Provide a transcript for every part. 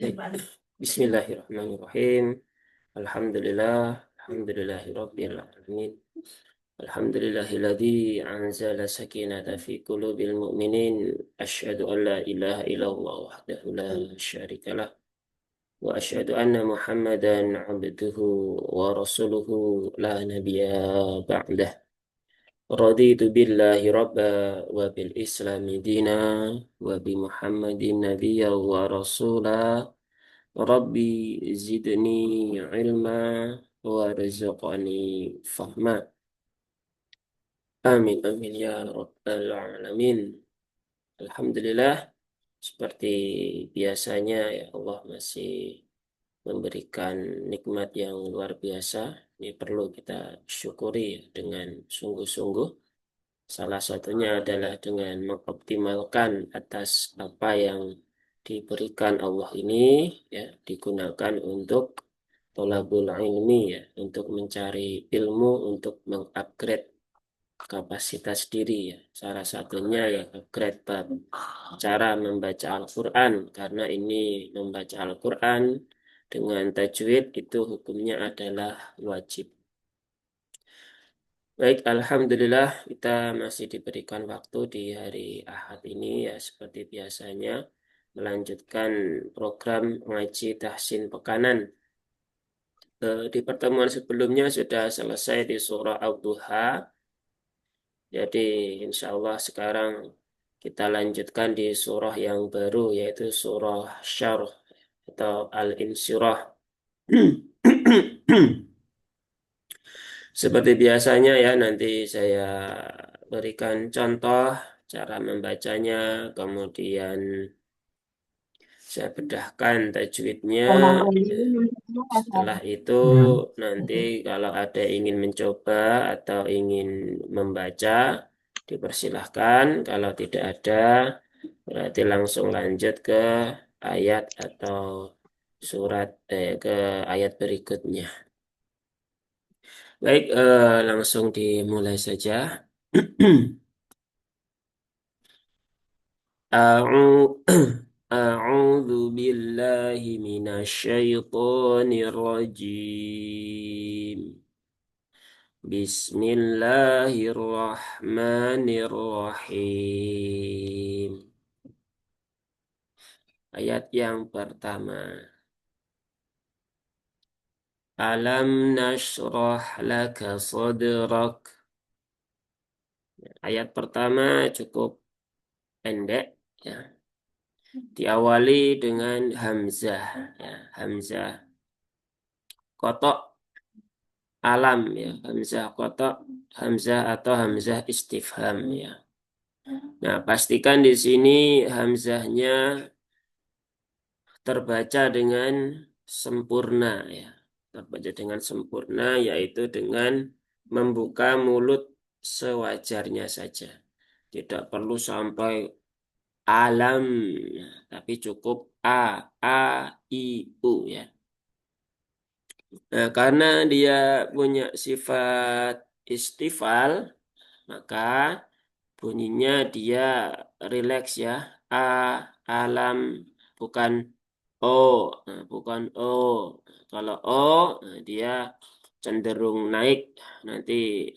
Baik. Bismillahirrahmanirrahim. Alhamdulillahirabbil alamin. Alhamdulillahilladzi anzala sakinata fi qulubil mu'minin. Asyhadu an la ilaha illallah wahdahu la syarikalah wa asyhadu anna Muhammadan abduhu wa rasuluhu la nabiyya ba'dah. Raditu billahi rabba wa bil islami dina wa bi Muhammadin nabiyya wa rasula. Rabbi zidni ilma warzuqni fahma. Amin amin ya rabbal alamin. Alhamdulillah, seperti biasanya ya Allah masih memberikan nikmat yang luar biasa. Ini perlu kita syukuri ya, dengan sungguh-sungguh. Salah satunya adalah dengan mengoptimalkan atas apa yang diberikan Allah ini, ya, digunakan untuk tolabul ilmi, ya, untuk mencari ilmu, untuk mengupgrade kapasitas diri, ya. Salah satunya ya upgrade bab cara membaca Al-Quran, karena ini membaca Al-Quran dengan tajwid itu hukumnya adalah wajib. Baik, Alhamdulillah kita masih diberikan waktu di hari Ahad ini, ya, seperti biasanya melanjutkan program ngaji tahsin pekanan. Di pertemuan sebelumnya sudah selesai di surah Al-Duha, jadi insya Allah sekarang kita lanjutkan di surah yang baru, yaitu surah Syarh atau Al-Insyirah. Seperti biasanya ya, nanti saya berikan contoh cara membacanya, kemudian saya bedahkan tajwidnya. Setelah itu nanti kalau ada ingin mencoba atau ingin membaca, dipersilahkan. Kalau tidak ada, berarti langsung lanjut ke ayat atau ke ayat berikutnya. Baik, langsung dimulai saja. A'u- A'udzu billahi minasyaitonir rajim. Bismillahirrahmanirrahim. Ayat yang pertama. Alam nashrah laka sadrak. Ayat pertama cukup pendek, ya. Diawali dengan hamzah, ya. Hamzah kotok alam, ya. Hamzah kotok, hamzah atau hamzah istifham, ya. Nah, pastikan di sini hamzahnya terbaca dengan sempurna, ya. Terbaca dengan sempurna yaitu dengan membuka mulut sewajarnya saja. Tidak perlu sampai alam, ya, tapi cukup a, i, u, ya. Nah, karena dia punya sifat istifal, maka bunyinya dia rileks, ya. A, alam, bukan o. Nah, bukan o. Kalau o, nah, dia cenderung naik, nanti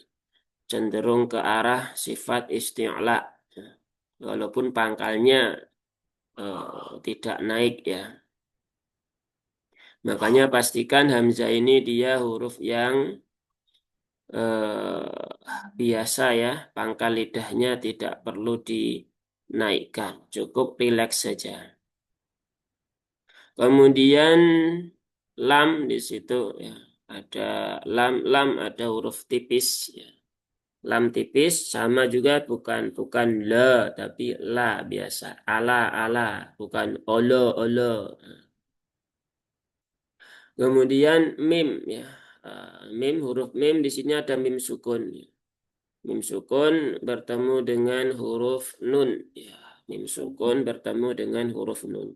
cenderung ke arah sifat isti'la. Nah, walaupun pangkalnya tidak naik, ya. Makanya pastikan hamzah ini dia huruf yang biasa, ya. Pangkal lidahnya tidak perlu dinaikkan, cukup rileks saja. Kemudian lam di situ, ya. Ada lam ada huruf tipis, ya. Lam tipis sama juga, bukan le tapi la biasa. Ala bukan olo. Kemudian mim, ya. Mim, huruf mim di sini ada mim sukun, ya. Mim sukun bertemu dengan huruf nun, ya. Mim sukun bertemu dengan huruf nun.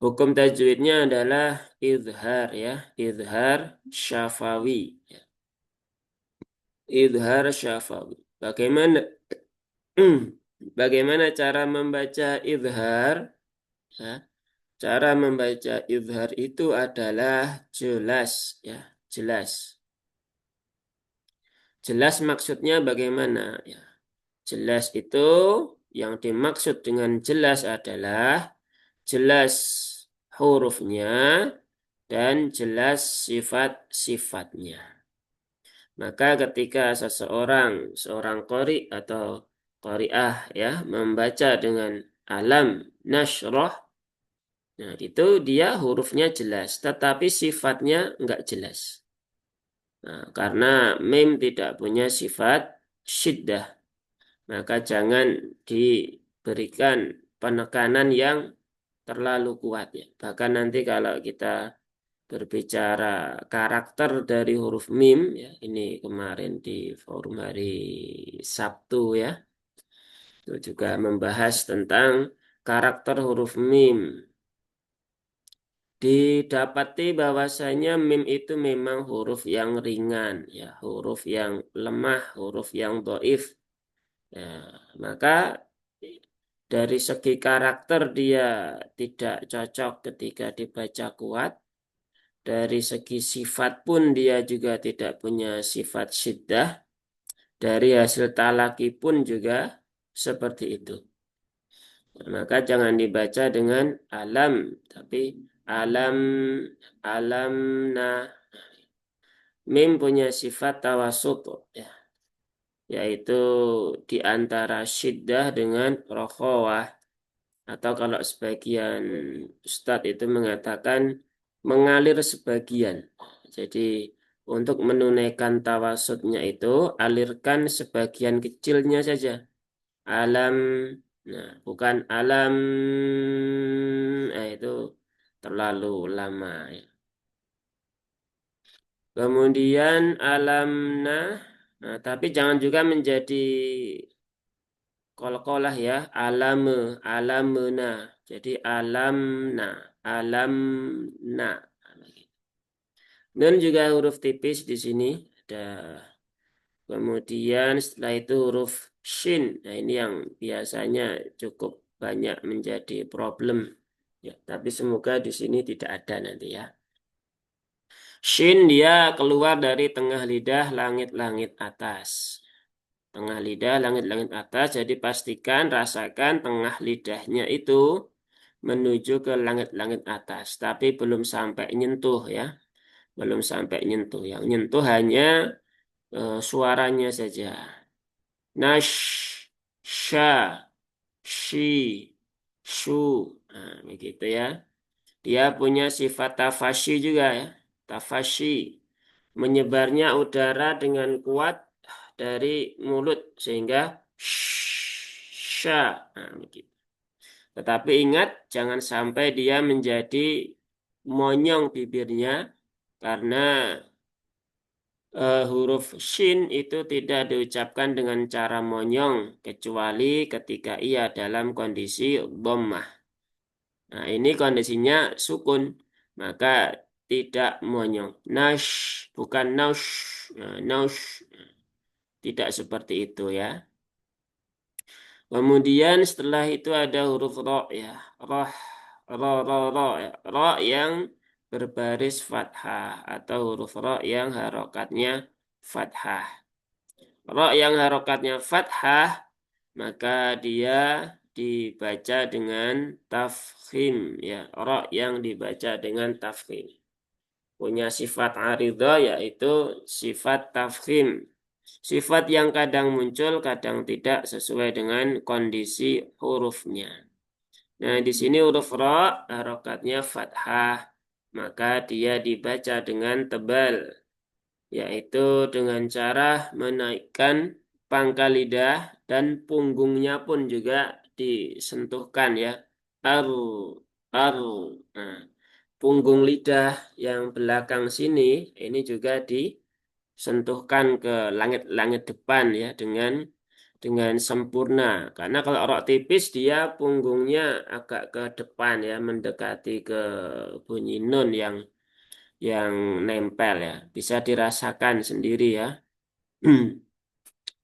Hukum tajwidnya adalah izhar, ya. Izhar syafawi, ya. Izhar syafawi. Bagaimana bagaimana cara membaca izhar? Ya. Cara membaca izhar itu adalah jelas, ya, jelas. Jelas maksudnya bagaimana? Ya, jelas itu yang dimaksud dengan jelas adalah jelas hurufnya dan jelas sifat-sifatnya. Maka ketika seorang qori atau qoriah ya membaca dengan alam nasroh, nah itu dia hurufnya jelas, tetapi sifatnya enggak jelas. Nah, karena mim tidak punya sifat syiddah, maka jangan diberikan penekanan yang terlalu kuat ya. Bahkan nanti kalau kita berbicara karakter dari huruf mim ya, ini kemarin di forum hari Sabtu ya, itu juga membahas tentang karakter huruf mim. Didapati bahwasanya mim itu memang huruf yang ringan ya, huruf yang lemah, huruf yang dhaif. Ya, maka dari segi karakter dia tidak cocok ketika dibaca kuat. Dari segi sifat pun dia juga tidak punya sifat syiddah. Dari hasil talaki pun juga seperti itu. Maka jangan dibaca dengan alam, tapi alam, alamna. Mim punya sifat tawasut, ya, yaitu di antara syiddah dengan rokhawah. Atau kalau sebagian ustadz itu mengatakan mengalir sebagian. Jadi untuk menunaikan tawasudnya itu alirkan sebagian kecilnya saja. Alam, nah bukan alam, itu terlalu lama. Ya. Kemudian alamna, nah, tapi jangan juga menjadi qalqalah ya, alamena. Jadi alamna, alamna. Nun juga huruf tipis di sini. Ada. Kemudian setelah itu huruf shin. Nah ini yang biasanya cukup banyak menjadi problem. Ya, tapi semoga di sini tidak ada nanti ya. Shin dia keluar dari tengah lidah langit-langit atas. Tengah lidah langit-langit atas. Jadi pastikan rasakan tengah lidahnya itu menuju ke langit-langit atas. Tapi belum sampai nyentuh ya. Belum sampai nyentuh. Yang nyentuh hanya suaranya saja. Nash, sha, shi, shu. Nah, begitu ya. Dia punya sifat tafashi juga ya. Tafashi. Menyebarnya udara dengan kuat dari mulut sehingga sha. Nah, begitu. Tetapi ingat jangan sampai dia menjadi monyong bibirnya karena huruf shin itu tidak diucapkan dengan cara monyong kecuali ketika ia dalam kondisi dhammah. Nah, ini kondisinya sukun, maka tidak monyong. Nash bukan nash, nah, nash tidak seperti itu ya. Kemudian setelah itu ada huruf ro ya, roh, ro ya, ro yang berbaris fathah atau huruf ro yang harokatnya fathah. Ro yang harokatnya fathah, maka dia dibaca dengan tafkhim. Ya, ro yang dibaca dengan tafkhim. Punya sifat aridho yaitu sifat tafkhim. Sifat yang kadang muncul, kadang tidak sesuai dengan kondisi hurufnya. Nah, di sini huruf ro, harokatnya fathah. Maka dia dibaca dengan tebal yaitu dengan cara menaikkan pangkal lidah dan punggungnya pun juga disentuhkan ya. Ar, ar. Nah, punggung lidah yang belakang sini ini juga disentuhkan ke langit-langit depan ya dengan sempurna. Karena kalau rok tipis dia punggungnya agak ke depan ya mendekati ke bunyi nun yang nempel ya. Bisa dirasakan sendiri ya.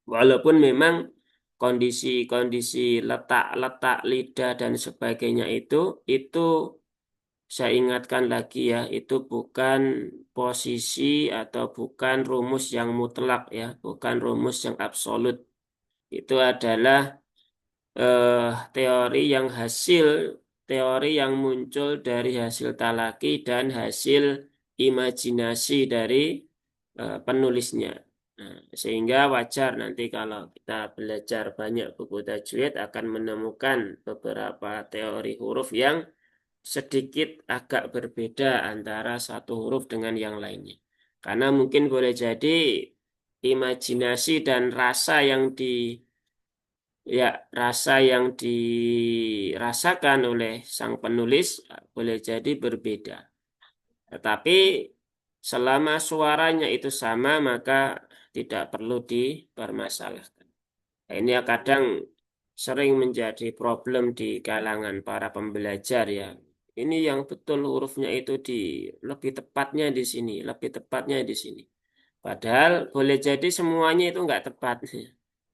Walaupun memang kondisi-kondisi letak-letak lidah dan sebagainya itu saya ingatkan lagi ya, itu bukan posisi atau bukan rumus yang mutlak ya, bukan rumus yang absolut. Itu adalah teori yang teori yang muncul dari hasil talaki dan hasil imajinasi dari penulisnya. Nah, sehingga wajar nanti kalau kita belajar banyak buku tajwid akan menemukan beberapa teori huruf yang sedikit agak berbeda antara satu huruf dengan yang lainnya. Karena mungkin boleh jadi imajinasi dan ya rasa yang dirasakan oleh sang penulis boleh jadi berbeda. Tetapi selama suaranya itu sama maka tidak perlu dipermasalahkan. Nah, ini ya kadang sering menjadi problem di kalangan para pembelajar ya. Ini yang betul hurufnya itu lebih tepatnya di sini, lebih tepatnya di sini. Padahal boleh jadi semuanya itu nggak tepat.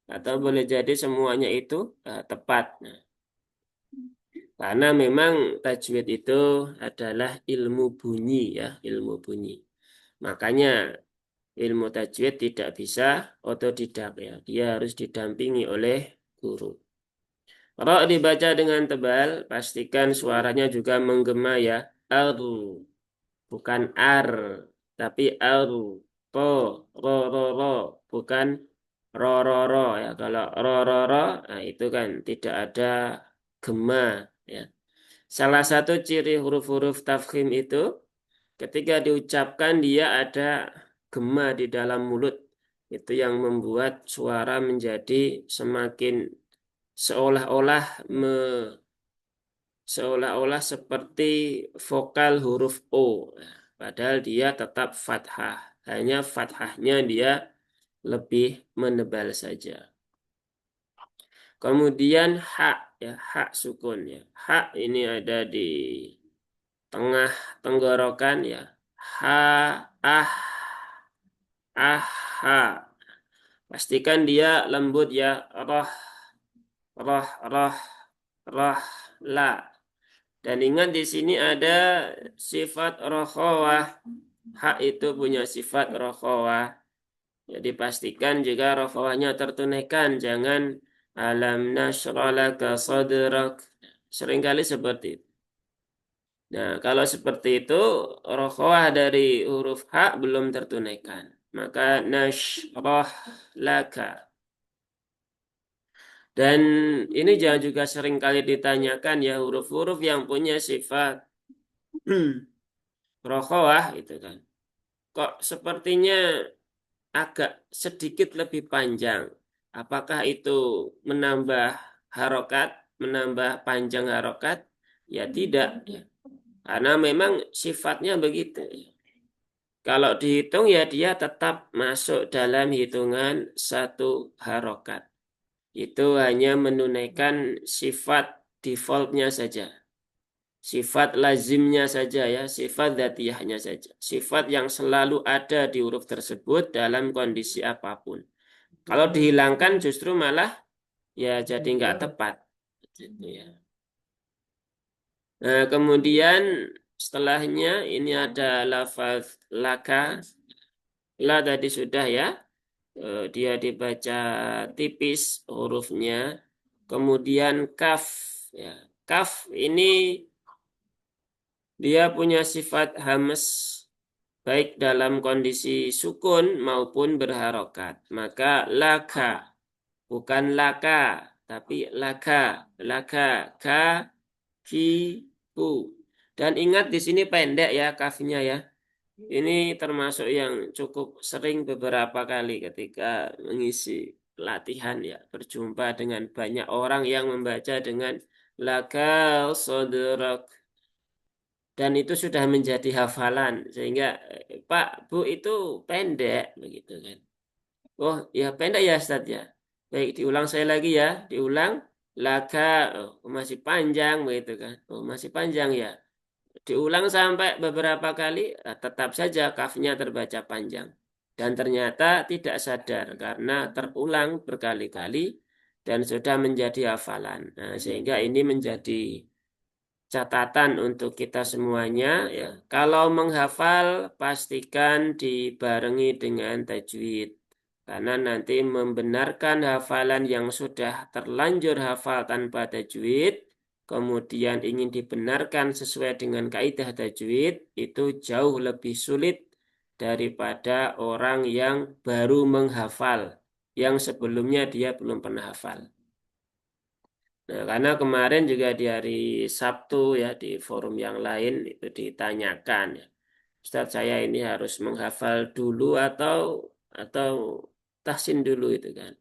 Atau boleh jadi semuanya itu tepat. Nah, karena memang tajwid itu adalah ilmu bunyi ya, ilmu bunyi. Makanya ilmu tajwid tidak bisa otodidak ya. Dia harus didampingi oleh guru. Kalau dibaca dengan tebal, pastikan suaranya juga menggema ya. Ar, bukan ar, tapi ar. To, ro, bukan ro, ya. Kalau ro, nah itu kan tidak ada gema ya. Salah satu ciri huruf-huruf tafkhim itu ketika diucapkan dia ada gema di dalam mulut. Itu yang membuat suara menjadi semakin seolah-olah seolah-olah seperti vokal huruf O. Nah, padahal dia tetap fathah. Hanya fathahnya dia lebih menebal saja. Kemudian hak ya, hak sukun ya. Hak ini ada di tengah tenggorokan ya. Ha, ah, ha. Pastikan dia lembut ya. Roh, roh, roh, roh, la. Dan ingat di sini ada sifat rokhawah. Hak itu punya sifat rokhawah. Jadi pastikan juga rokhawahnya tertunaikan. Jangan alam nashrah laka sadrak. Seringkali seperti itu. Nah, kalau seperti itu, rokhawah dari huruf hak belum tertunaikan. Maka nashrah laka. Dan ini jangan juga seringkali ditanyakan ya huruf-huruf yang punya sifat rokhawah itu kan. Kok sepertinya agak sedikit lebih panjang. Apakah itu menambah harokat, menambah panjang harokat? Ya tidak. Ya. Karena memang sifatnya begitu. Kalau dihitung ya dia tetap masuk dalam hitungan satu harokat. Itu hanya menunaikan sifat defaultnya saja. Sifat lazimnya saja ya, sifat dzatiyahnya saja. Sifat yang selalu ada di huruf tersebut dalam kondisi apapun. Kalau dihilangkan justru malah ya jadi nggak tepat. Gitu ya. Nah, kemudian setelahnya ini ada lafaz laka. La tadi sudah ya. Dia dibaca tipis hurufnya. Kemudian kaf ya. Kaf ini dia punya sifat hamas baik dalam kondisi sukun maupun berharokat. Maka laka, bukan laka, tapi laka, laka, ka, ki, ku. Dan ingat di sini pendek ya kafnya ya. Ini termasuk yang cukup sering beberapa kali ketika mengisi latihan ya. Berjumpa dengan banyak orang yang membaca dengan laka sodrak. Dan itu sudah menjadi hafalan sehingga Pak Bu itu pendek begitu kan. Oh ya pendek ya Ustaz ya. Baik diulang saya lagi ya, diulang laka oh, masih panjang begitu kan. Oh masih panjang ya. Diulang sampai beberapa kali tetap saja kafnya terbaca panjang. Dan ternyata tidak sadar karena terulang berkali-kali dan sudah menjadi hafalan. Nah, sehingga ini menjadi catatan untuk kita semuanya ya. Kalau menghafal pastikan dibarengi dengan tajwid. Karena nanti membenarkan hafalan yang sudah terlanjur hafal tanpa tajwid, kemudian ingin dibenarkan sesuai dengan kaidah tajwid, itu jauh lebih sulit daripada orang yang baru menghafal, yang sebelumnya dia belum pernah hafal. Nah, karena kemarin juga di hari Sabtu ya di forum yang lain itu ditanyakan ya, Ustadz saya ini harus menghafal dulu atau tahsin dulu itu kan.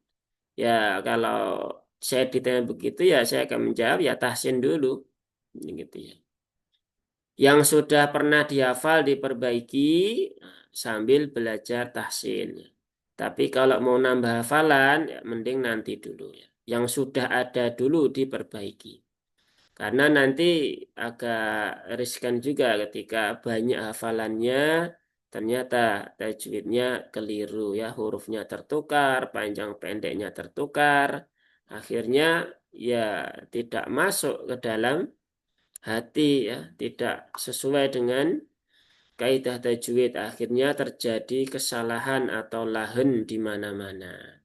Ya kalau saya ditanya begitu ya saya akan menjawab ya tahsin dulu gitu ya. Yang sudah pernah dihafal diperbaiki sambil belajar tahsin. Tapi kalau mau nambah hafalan ya mending nanti dulu ya. Yang sudah ada dulu diperbaiki. Karena nanti agak riskan juga ketika banyak hafalannya, ternyata tajwidnya keliru ya, hurufnya tertukar, panjang pendeknya tertukar, akhirnya ya tidak masuk ke dalam hati ya, tidak sesuai dengan kaidah tajwid, akhirnya terjadi kesalahan atau lahen di mana-mana.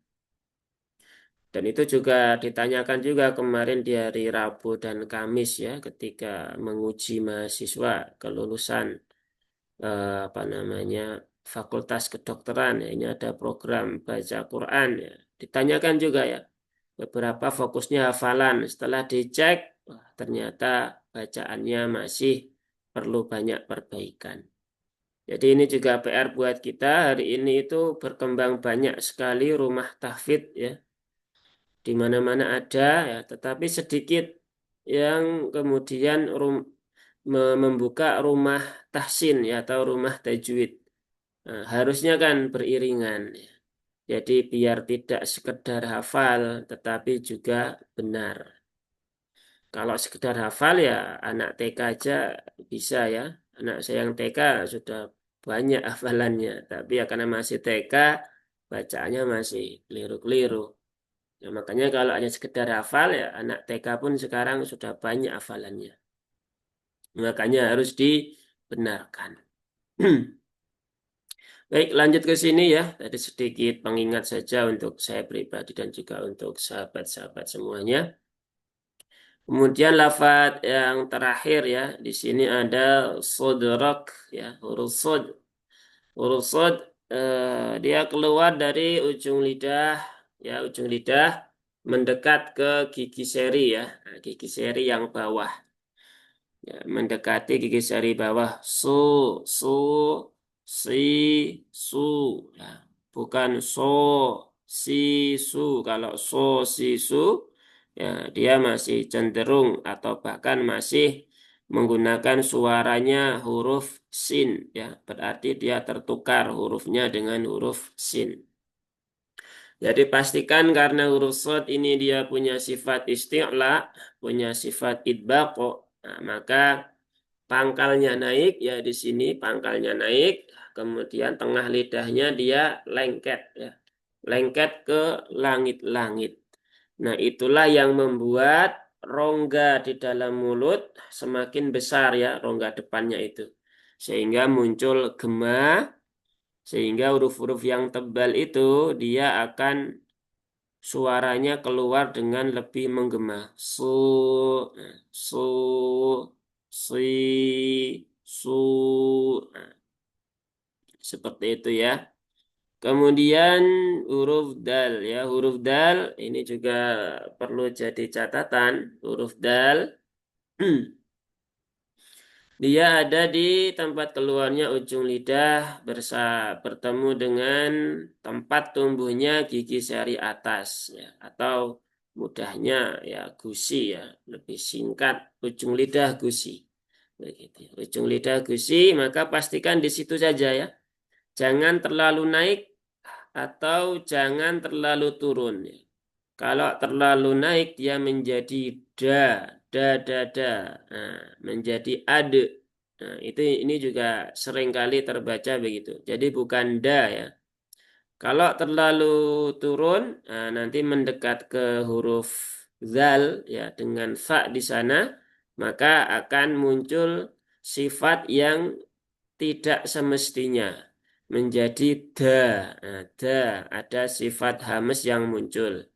Dan itu juga ditanyakan juga kemarin di hari Rabu dan Kamis ya ketika menguji mahasiswa kelulusan apa namanya Fakultas Kedokteran ya. Ini ada program baca Quran ya. Ditanyakan juga ya beberapa fokusnya hafalan. Setelah dicek wah, ternyata bacaannya masih perlu banyak perbaikan. Jadi ini juga PR buat kita hari ini itu berkembang banyak sekali rumah tahfidz ya di mana-mana ada ya, tetapi sedikit yang kemudian membuka rumah tahsin ya atau rumah tajwid. Nah, harusnya kan beriringan ya. Jadi biar tidak sekedar hafal tetapi juga benar. Kalau sekedar hafal ya anak TK aja bisa ya. Anak saya yang TK sudah banyak hafalannya, tapi ya karena masih TK bacaannya masih keliru-keliru. Ya, makanya kalau hanya sekedar hafal ya anak TK pun sekarang sudah banyak hafalannya. Makanya harus dibenarkan. Baik, lanjut ke sini ya. Tadi sedikit pengingat saja untuk saya pribadi dan juga untuk sahabat-sahabat semuanya. Kemudian lafadz yang terakhir ya, di sini ada sodrak ya, huruf sod. Huruf sod dia keluar dari ujung lidah ya, ujung lidah mendekat ke gigi seri ya, nah, gigi seri yang bawah. Ya, mendekati gigi seri bawah su si su ya, bukan si su. Kalau si su ya dia masih cenderung atau bahkan masih menggunakan suaranya huruf sin ya, berarti dia tertukar hurufnya dengan huruf sin. Jadi pastikan karena huruf shad ini dia punya sifat isti'la, punya sifat idbaq, nah, maka pangkalnya naik ya di sini pangkalnya naik, kemudian tengah lidahnya dia lengket ya. Lengket ke langit-langit. Nah, itulah yang membuat rongga di dalam mulut semakin besar ya, rongga depannya itu. Sehingga muncul gema, sehingga huruf-huruf yang tebal itu dia akan suaranya keluar dengan lebih menggema. Su, si, su. Nah, seperti itu ya. Kemudian huruf dal ya, huruf dal ini juga perlu jadi catatan. Huruf dal dia ada di tempat keluarnya ujung lidah bertemu dengan tempat tumbuhnya gigi seri atas ya, atau mudahnya ya gusi ya, lebih singkat ujung lidah gusi. Begitu. Ujung lidah gusi maka pastikan di situ saja ya. Jangan terlalu naik atau jangan terlalu turun ya. Kalau terlalu naik dia menjadi da, da. Nah, menjadi ade. Nah, itu ini juga seringkali terbaca begitu. Jadi bukan da ya. Kalau terlalu turun, nah, nanti mendekat ke huruf zal ya dengan fa di sana, maka akan muncul sifat yang tidak semestinya menjadi da. Nah, da ada sifat hamas yang muncul.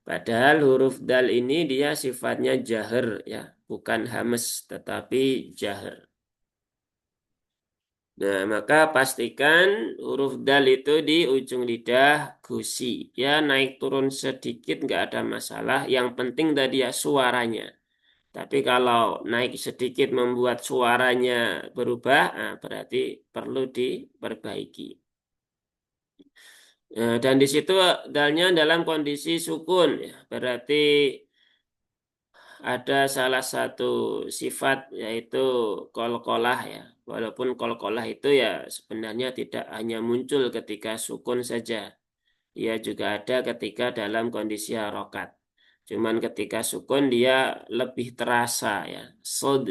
Padahal huruf dal ini dia sifatnya jahar ya, bukan hamas tetapi jahar. Nah, maka pastikan huruf dal itu di ujung lidah gusi. Ya, naik turun sedikit nggak ada masalah. Yang penting tadi ya suaranya. Tapi kalau naik sedikit membuat suaranya berubah, nah, berarti perlu diperbaiki. Nah, dan di situ dalnya dalam kondisi sukun, ya. Berarti ada salah satu sifat yaitu kolkolah ya. Walaupun kolkolah itu ya sebenarnya tidak hanya muncul ketika sukun saja. Ia juga ada ketika dalam kondisi harokat. Cuman ketika sukun dia lebih terasa ya. Sod.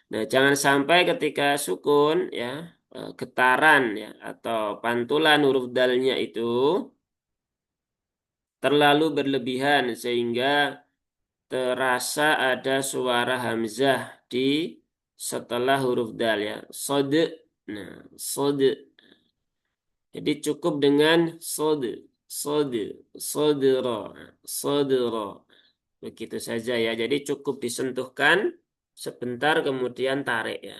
Nah, jangan sampai ketika sukun ya getaran ya atau pantulan huruf dalnya itu terlalu berlebihan sehingga terasa ada suara hamzah di setelah huruf dal ya. Sod. Nah, sod. Jadi cukup dengan sod, sod, sodro, sodro. Begitu saja ya. Jadi cukup disentuhkan sebentar kemudian tarik ya.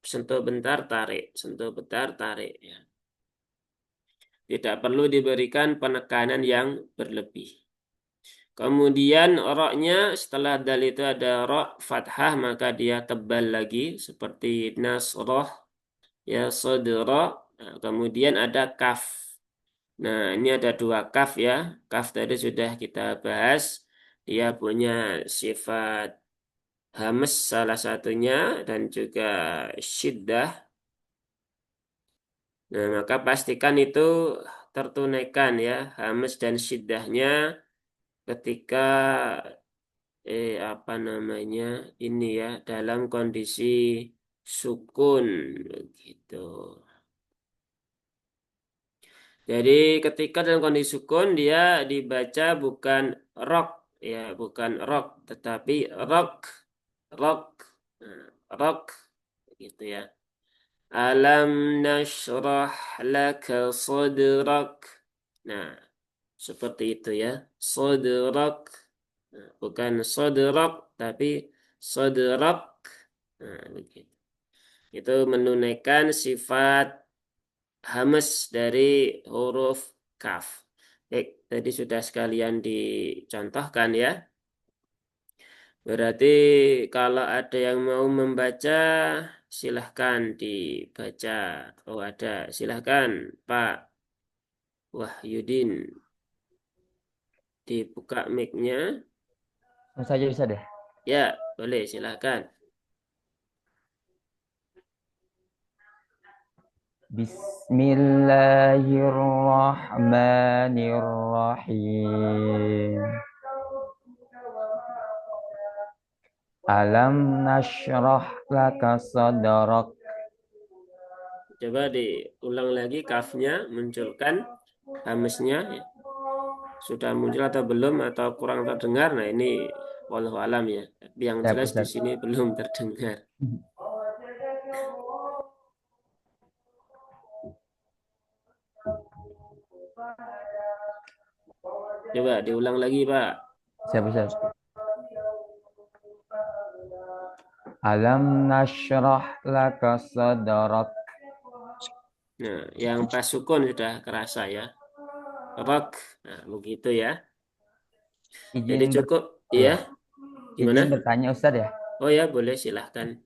Sentuh bentar, tarik. Sentuh bentar, tarik ya. Tidak perlu diberikan penekanan yang berlebih. Kemudian roknya setelah dal itu ada rok fathah maka dia tebal lagi seperti nasroh ya sodro. Nah, kemudian ada kaf. Nah ini ada dua kaf ya. Kaf tadi sudah kita bahas. Dia punya sifat hames salah satunya dan juga syiddah. Nah maka pastikan itu tertunaikan ya hames dan syiddahnya ketika apa namanya ini ya dalam kondisi sukun begitu. Jadi ketika dalam kondisi sukun dia dibaca bukan rock ya bukan rock tetapi rock rock Nah, rock gitu ya. Alam nashrah laka sadrak. Nah, seperti itu ya. Sadrak. Nah, bukan sadrak tapi sadrak. Nah, begitu. Itu menunaikan sifat hamas dari huruf kaf. Baik, tadi sudah sekalian dicontohkan ya. Berarti kalau ada yang mau membaca, silahkan dibaca. Oh ada, silahkan Pak Wahyudin dibuka mic-nya. Saja bisa deh. Ya, boleh silahkan. Bismillahirrahmanirrahim. Alam nashrah laka sadrak. Coba diulang lagi kafnya, munculkan hamisnya. Ya. Sudah muncul atau belum atau kurang terdengar? Nah ini wallahu alam ya. Tapi yang Ya, jelas di Ustaz. sini belum terdengar. Coba diulang lagi Pak. Siap, Ustaz. Alam nashrah laka sadrak. Nah, yang pas sukun sudah kerasa ya. Rock. Nah, begitu ya. Jadi Izin ber cukup, ya, iya. Gimana? izin bertanya Ustaz ya. Oh ya, boleh silahkan.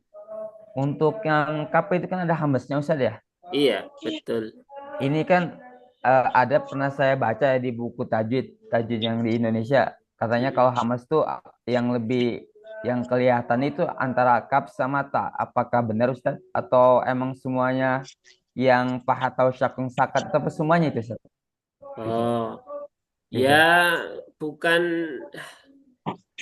Untuk yang kap itu kan ada hambasnya Ustaz ya. Iya, betul. Ini kan ada pernah saya baca ya di buku tajwid yang di Indonesia. Katanya kalau Mm-mm. hamas tuh yang lebih yang kelihatan itu antara kap sama ta. Apakah benar Ustaz? Atau emang semuanya yang paha atau syakung sakat atau semuanya itu Ustaz? Gitu. Oh, ya Gitu. bukan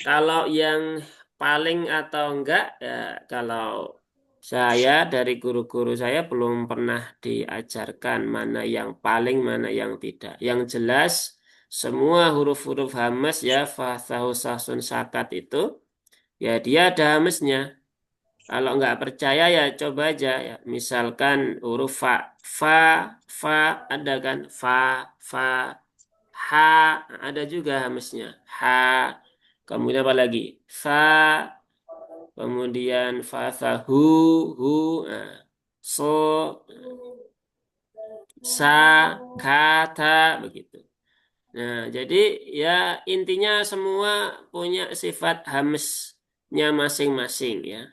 kalau yang paling atau enggak ya kalau Saya dari guru-guru saya belum pernah diajarkan mana yang paling, mana yang tidak. Yang jelas semua huruf-huruf hamas ya, fa, tha, sa, sun, sakat itu, ya dia ada hamesnya. Kalau nggak percaya ya coba aja ya. Misalkan huruf fa, fa, fa ada kan, fa, ha ada juga hamesnya. Ha, kemudian apa lagi? Fa, kemudian fa, hu, nah, so, sa, kata begitu. Nah, jadi ya intinya semua punya sifat hamesnya masing-masing ya.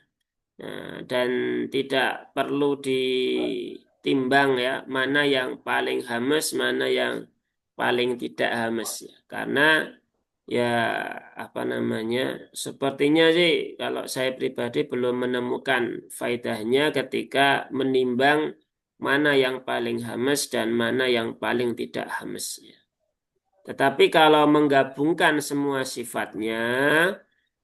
Nah, dan tidak perlu ditimbang ya mana yang paling hames, mana yang paling tidak hames ya. Karena ya apa namanya, sepertinya sih kalau saya pribadi belum menemukan faedahnya ketika menimbang mana yang paling hames dan mana yang paling tidak hames ya. Tetapi kalau menggabungkan semua sifatnya,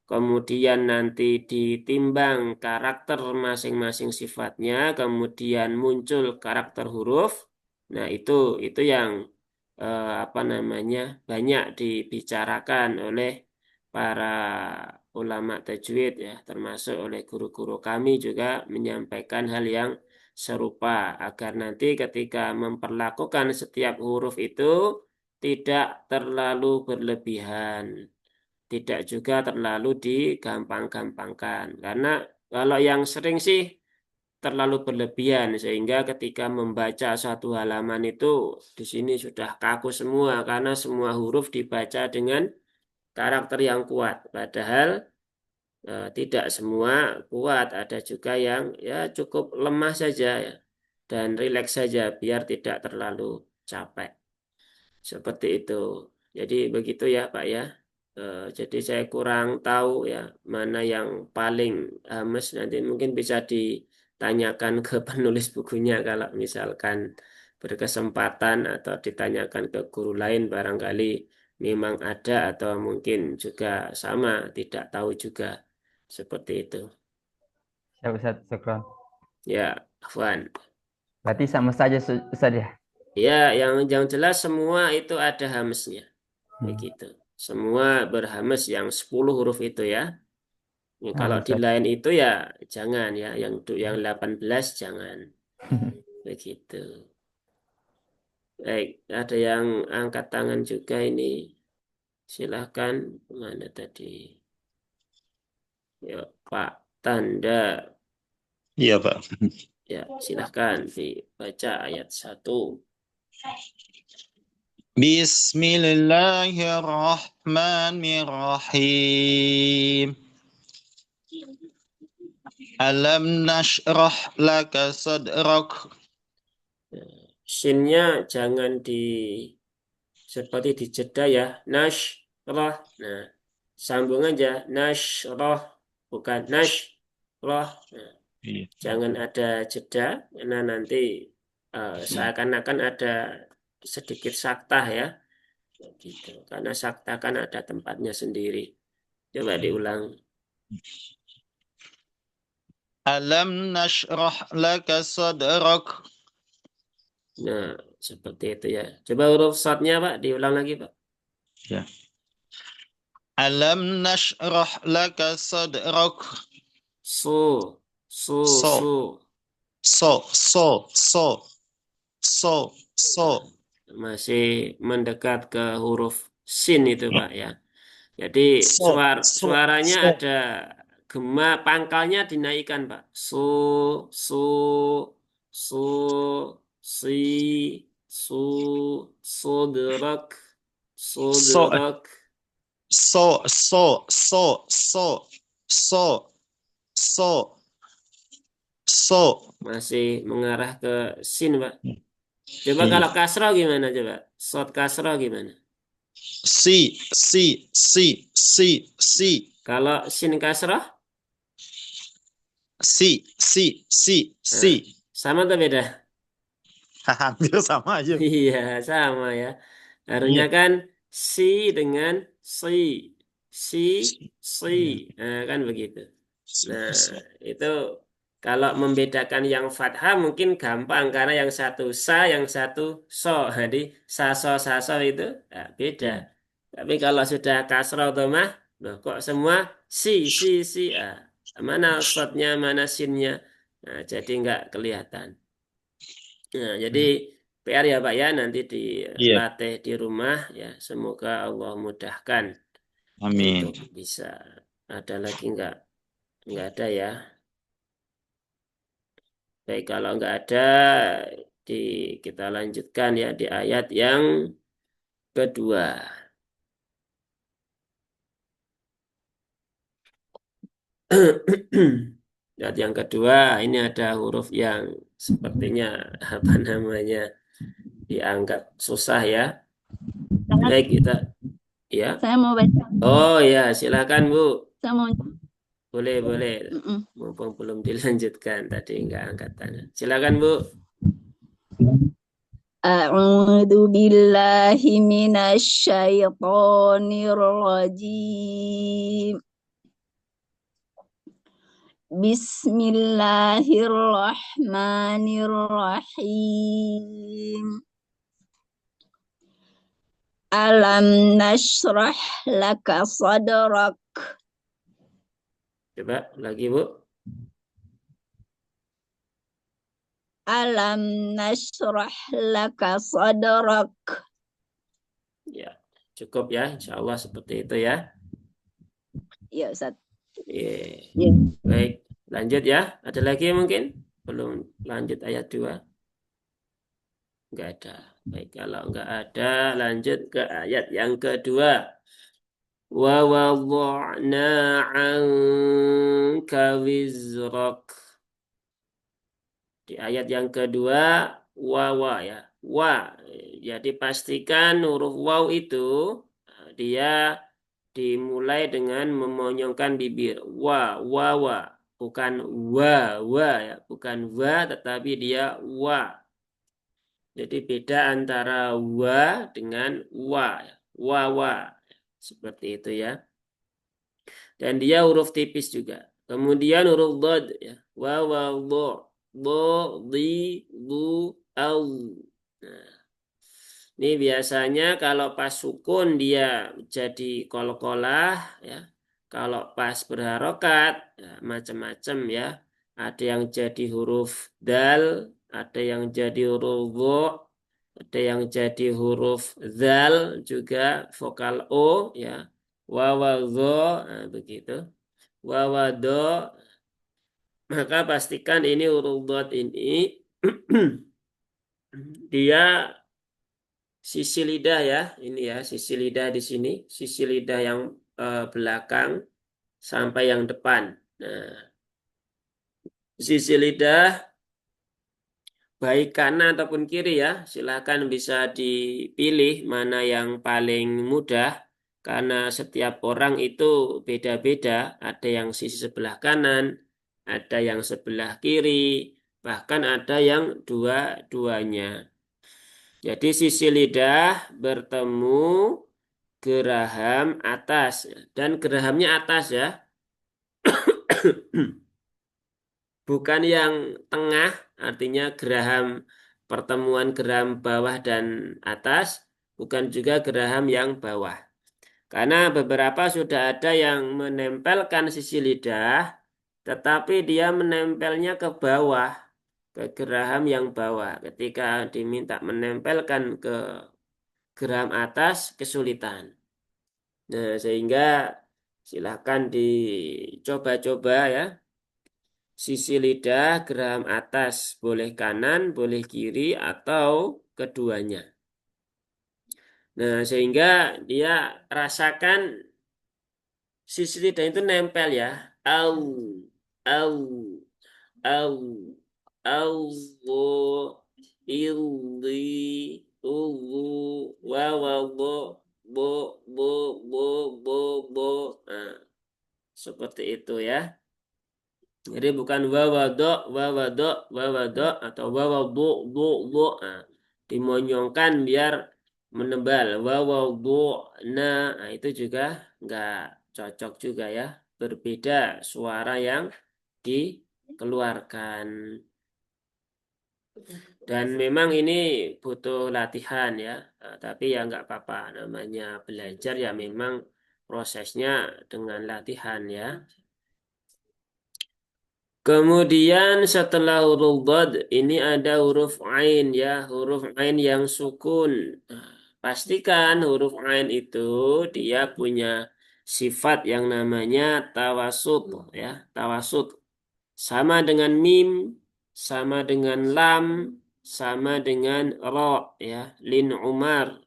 kemudian nanti ditimbang karakter masing-masing sifatnya, kemudian muncul karakter huruf. Nah, itu yang apa namanya banyak dibicarakan oleh para ulama tajwid ya, termasuk oleh guru-guru kami juga menyampaikan hal yang serupa agar nanti ketika memperlakukan setiap huruf itu tidak terlalu berlebihan, tidak juga terlalu digampang-gampangkan. Karena kalau yang sering sih terlalu berlebihan sehingga ketika membaca suatu halaman itu di sini sudah kaku semua karena semua huruf dibaca dengan karakter yang kuat. Padahal tidak semua kuat, ada juga yang ya cukup lemah saja ya dan rileks saja biar tidak terlalu capek. Seperti itu. Jadi begitu ya Pak ya. Jadi saya kurang tahu ya mana yang paling hames. Nanti mungkin bisa ditanyakan ke penulis bukunya kalau misalkan berkesempatan atau ditanyakan ke guru lain barangkali memang ada atau mungkin juga sama, tidak tahu juga. Seperti itu. Ya Ustaz, syukron. Ya, Afwan. Berarti sama saja Ustaz ya. Ya, yang jelas semua itu ada hamesnya. Hmm. Begitu. Semua berhames yang 10 huruf itu ya. Ya, Ah, kalau di Ustaz. lain itu ya jangan ya. Yang 18 jangan. Begitu. Baik, ada yang angkat tangan juga ini. Silahkan. Mana tadi? Ya, Pak Tanda. Iya, Pak. Ya, silahkan dibaca ayat 1. Bismillahirrahmanirrahim. Alam nashrah laka sadrak. Nah, Shinnya jangan seperti dijeda ya. Nashrah. Nah, sambung aja. Nashrah. Bukan nashrah. Nah, Iya. jangan ada jeda. Karena nanti seakan-akan ada sedikit saktah ya. Gitu. Karena saktah kan ada tempatnya sendiri. Coba diulang. Alam nashrah laka sadrak. Nah, seperti itu ya. Coba huruf shortnya Pak. Diulang lagi Pak. Ya. Alam nashrah laka sadrak. Su. Su. So, Su. so. Masih mendekat ke huruf sin itu Pak ya. Jadi suaranya So. ada gema pangkalnya dinaikkan Pak. Su, si, sudrak, So, sudrak. so, so. Masih mengarah ke sin Pak. Coba Iya. kalau kasroh gimana coba? Short kasroh gimana? Si. Kalau sin kasroh? Nah, Si. sama atau beda? Hampir sama aja. Iya, sama ya. Harusnya Iya. kan si dengan si. Si, si. Iya. Nah, kan begitu. Nah, itu Kalau membedakan yang fathah mungkin gampang karena yang satu sa, yang satu so. Jadi sa so itu beda. Tapi kalau sudah kasroh domah, loh kok semua si. Mana sodnya, mana sinnya. Nah, jadi nggak kelihatan. Nah, jadi PR ya Pak ya, nanti Iya. dilatih di rumah ya. Semoga Allah mudahkan untuk Amin. bisa. Ada lagi nggak? Nggak ada ya. Baik, kalau nggak ada, di, kita lanjutkan ya di ayat yang kedua. Ayat yang kedua, ini ada huruf yang sepertinya apa namanya dianggap susah ya. Baik, kita ya. Saya mau baca. Oh ya, silakan Bu. Saya mau. Boleh. Mm-mm. Mumpung belum dilanjutkan tadi nggak angkat tangan. Silakan Bu. A'udzu billahi minasy syaithanir rajim. Bismillahirrahmanirrahim. Alam nashrah laka sadrak. Coba lagi Bu. Alam nashrah laka sadrak. Ya, cukup ya. Insya Allah seperti itu ya. Ya, Ustaz. Ya. Baik, lanjut ya. Ada lagi mungkin? Belum lanjut ayat 2. Enggak ada. Baik, kalau enggak ada, lanjut ke ayat yang kedua. Wa wada'na 'anka wizrak. Di ayat yang kedua, wawa ya. Wa. Jadi pastikan huruf waw itu dia dimulai dengan memonyongkan bibir. Wa. Bukan wa ya. Bukan wa, tetapi dia wa. Jadi beda antara wa dengan wa. Wa. Seperti itu ya. Dan dia huruf tipis juga. Kemudian huruf dod ya. Do. Do, di, du, au. Nah, ini biasanya kalau pas sukun dia jadi kol-kolah ya. Kalau pas berharokat ya, macam-macam ya. Ada yang jadi huruf dal, ada yang jadi huruf wo, ada yang jadi huruf zal juga vokal o ya. Wawadho, nah, begitu. Wawado, maka pastikan ini huruf dot ini dia sisi lidah ya, ini ya sisi lidah di sini, sisi lidah yang belakang sampai yang depan. Nah, sisi lidah baik kanan ataupun kiri ya, silahkan bisa dipilih mana yang paling mudah karena setiap orang itu beda-beda. Ada yang sisi sebelah kanan, ada yang sebelah kiri, bahkan ada yang dua-duanya. Jadi sisi lidah bertemu geraham atas dan gerahamnya atas ya. Bukan yang tengah, artinya geraham pertemuan geraham bawah dan atas, bukan juga geraham yang bawah. Karena beberapa sudah ada yang menempelkan sisi lidah, tetapi dia menempelnya ke bawah, ke geraham yang bawah. Ketika diminta menempelkan ke geraham atas, kesulitan. Nah, sehingga silahkan dicoba-coba ya. Sisi lidah geraham atas boleh kanan, boleh kiri, atau keduanya. Nah, sehingga dia rasakan sisi lidah itu nempel ya. Au, au, au, au, wo, ildi, uwu, wawa, bo, bo. Nah, seperti itu ya. Jadi bukan wawado atau wawadu, du. Nah, dimonyongkan biar menebal. Wawadu, nah itu juga nggak cocok juga ya. Berbeda suara yang keluarkan. Dan memang ini butuh latihan ya. Tapi ya nggak apa-apa, namanya belajar ya memang prosesnya dengan latihan ya. Kemudian setelah huruf dhad ini ada huruf ain ya, huruf ain yang sukun. Nah, pastikan huruf ain itu dia punya sifat yang namanya tawasud ya, tawasud. Sama dengan mim, sama dengan lam, sama dengan ro ya, lin umar.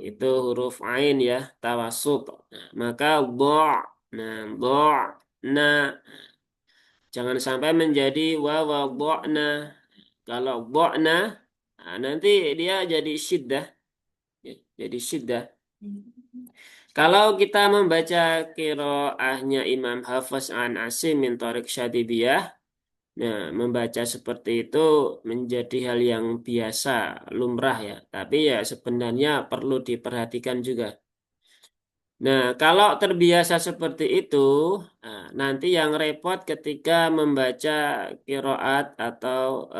Itu huruf ain ya, tawasud. Nah, maka na. Jangan sampai menjadi wawadokna. Kalau dokna, nah, nanti dia jadi syiddah. Ya, jadi syiddah. Kalau kita membaca qiraahnya Imam Hafiz an Asim min Thariq Syadibiyah, nah, membaca seperti itu menjadi hal yang biasa, lumrah ya. Tapi ya sebenarnya perlu diperhatikan juga. Nah, kalau terbiasa seperti itu, nanti yang repot ketika membaca kiroat atau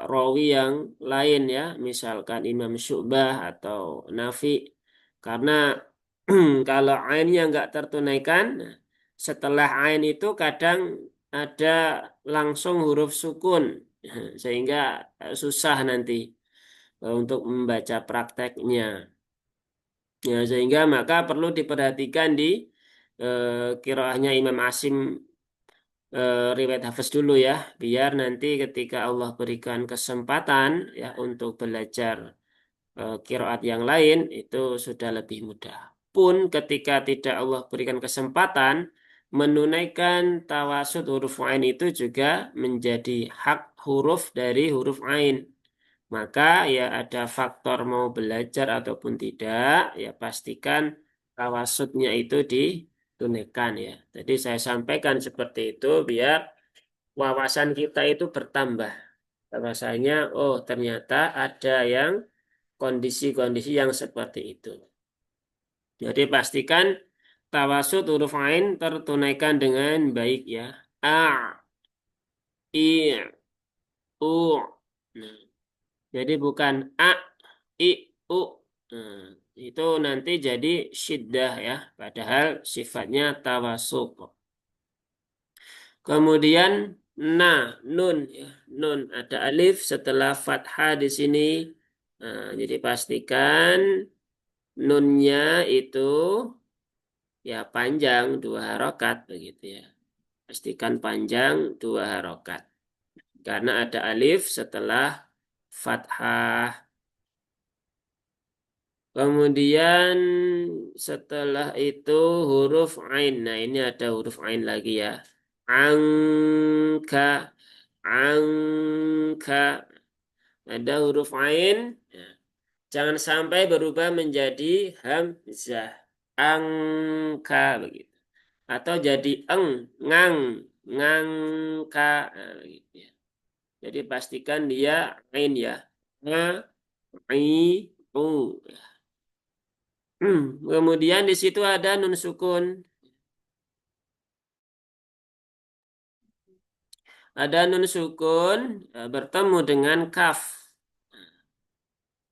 rawi yang lain ya, misalkan Imam Syu'bah atau Nafi, karena kalau ainnya nggak tertunaikan, setelah ain itu kadang ada langsung huruf sukun, sehingga susah nanti untuk membaca prakteknya. Ya, sehingga maka perlu diperhatikan di kiroahnya Imam Asim riwayat Hafiz dulu ya, biar nanti ketika Allah berikan kesempatan ya untuk belajar kiroat yang lain itu sudah lebih mudah. Pun ketika tidak Allah berikan kesempatan, menunaikan tawasud huruf ain itu juga menjadi hak huruf dari huruf ain. Maka ya ada faktor mau belajar ataupun tidak, ya pastikan tawasudnya itu ditunaikan ya. Jadi saya sampaikan seperti itu biar wawasan kita itu bertambah. Bahwasanya, oh ternyata ada yang kondisi-kondisi yang seperti itu. Jadi pastikan tawasud huruf ain tertunaikan dengan baik ya. A, I, U. Nah, jadi bukan A, I, U. Nah, itu nanti jadi syiddah ya. Padahal sifatnya tawasuk. Kemudian nun ya. Nun ada alif setelah fathah di sini. Nah, jadi pastikan nunnya itu ya panjang 2 harokat begitu ya. Pastikan panjang 2 harokat. Karena ada alif setelah fathah. Kemudian setelah itu huruf ain. Nah, ini ada huruf ain lagi ya. Angka, angka. Ada huruf ain. Ya. Jangan sampai berubah menjadi hamzah. Angka begitu. Atau jadi ngang, ngangka. Nah, begitu ya. Jadi pastikan dia ain ya. Nga, i, u. Kemudian di situ ada nun sukun. Ada nun sukun bertemu dengan kaf.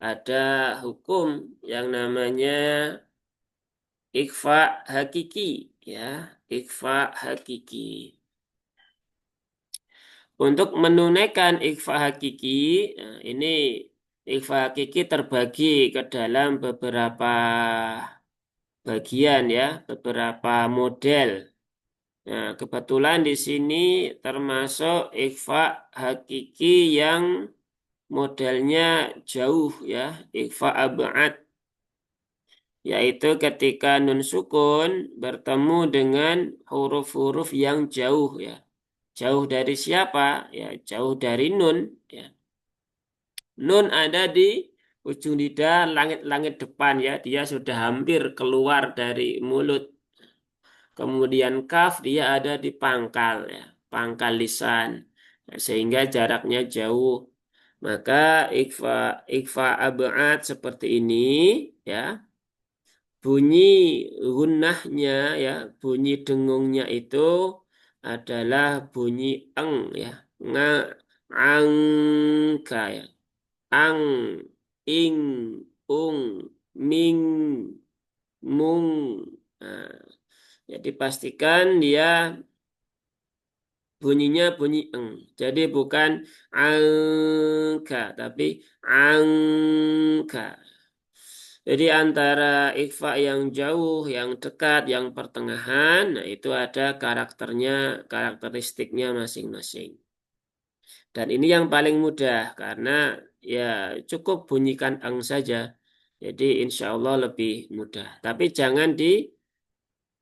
Ada hukum yang namanya ikhfa hakiki ya, ikhfa hakiki. Untuk menunaikan ikhfa hakiki, ini ikhfa hakiki terbagi ke dalam beberapa bagian ya, beberapa model. Nah, kebetulan di sini termasuk ikhfa hakiki yang modelnya jauh ya, ikhfa ab'ad, yaitu ketika nun sukun bertemu dengan huruf-huruf yang jauh ya. Jauh dari siapa? Ya, jauh dari nun ya. Nun ada di ujung lidah langit-langit depan ya, dia sudah hampir keluar dari mulut. Kemudian kaf dia ada di pangkal ya, pangkal lisan. Nah, sehingga jaraknya jauh. Maka ikfa ab'ad seperti ini ya. Bunyi gunnahnya ya, bunyi dengungnya itu adalah bunyi eng ya. Angka ya. Ang, ing, ung, ming, mung. Nah, jadi pastikan dia bunyinya bunyi eng. Jadi bukan angka, tapi angka. Jadi antara ikhfa yang jauh, yang dekat, yang pertengahan, nah itu ada karakternya, karakteristiknya masing-masing. Dan ini yang paling mudah karena ya cukup bunyikan eng saja. Jadi insya Allah lebih mudah. Tapi jangan di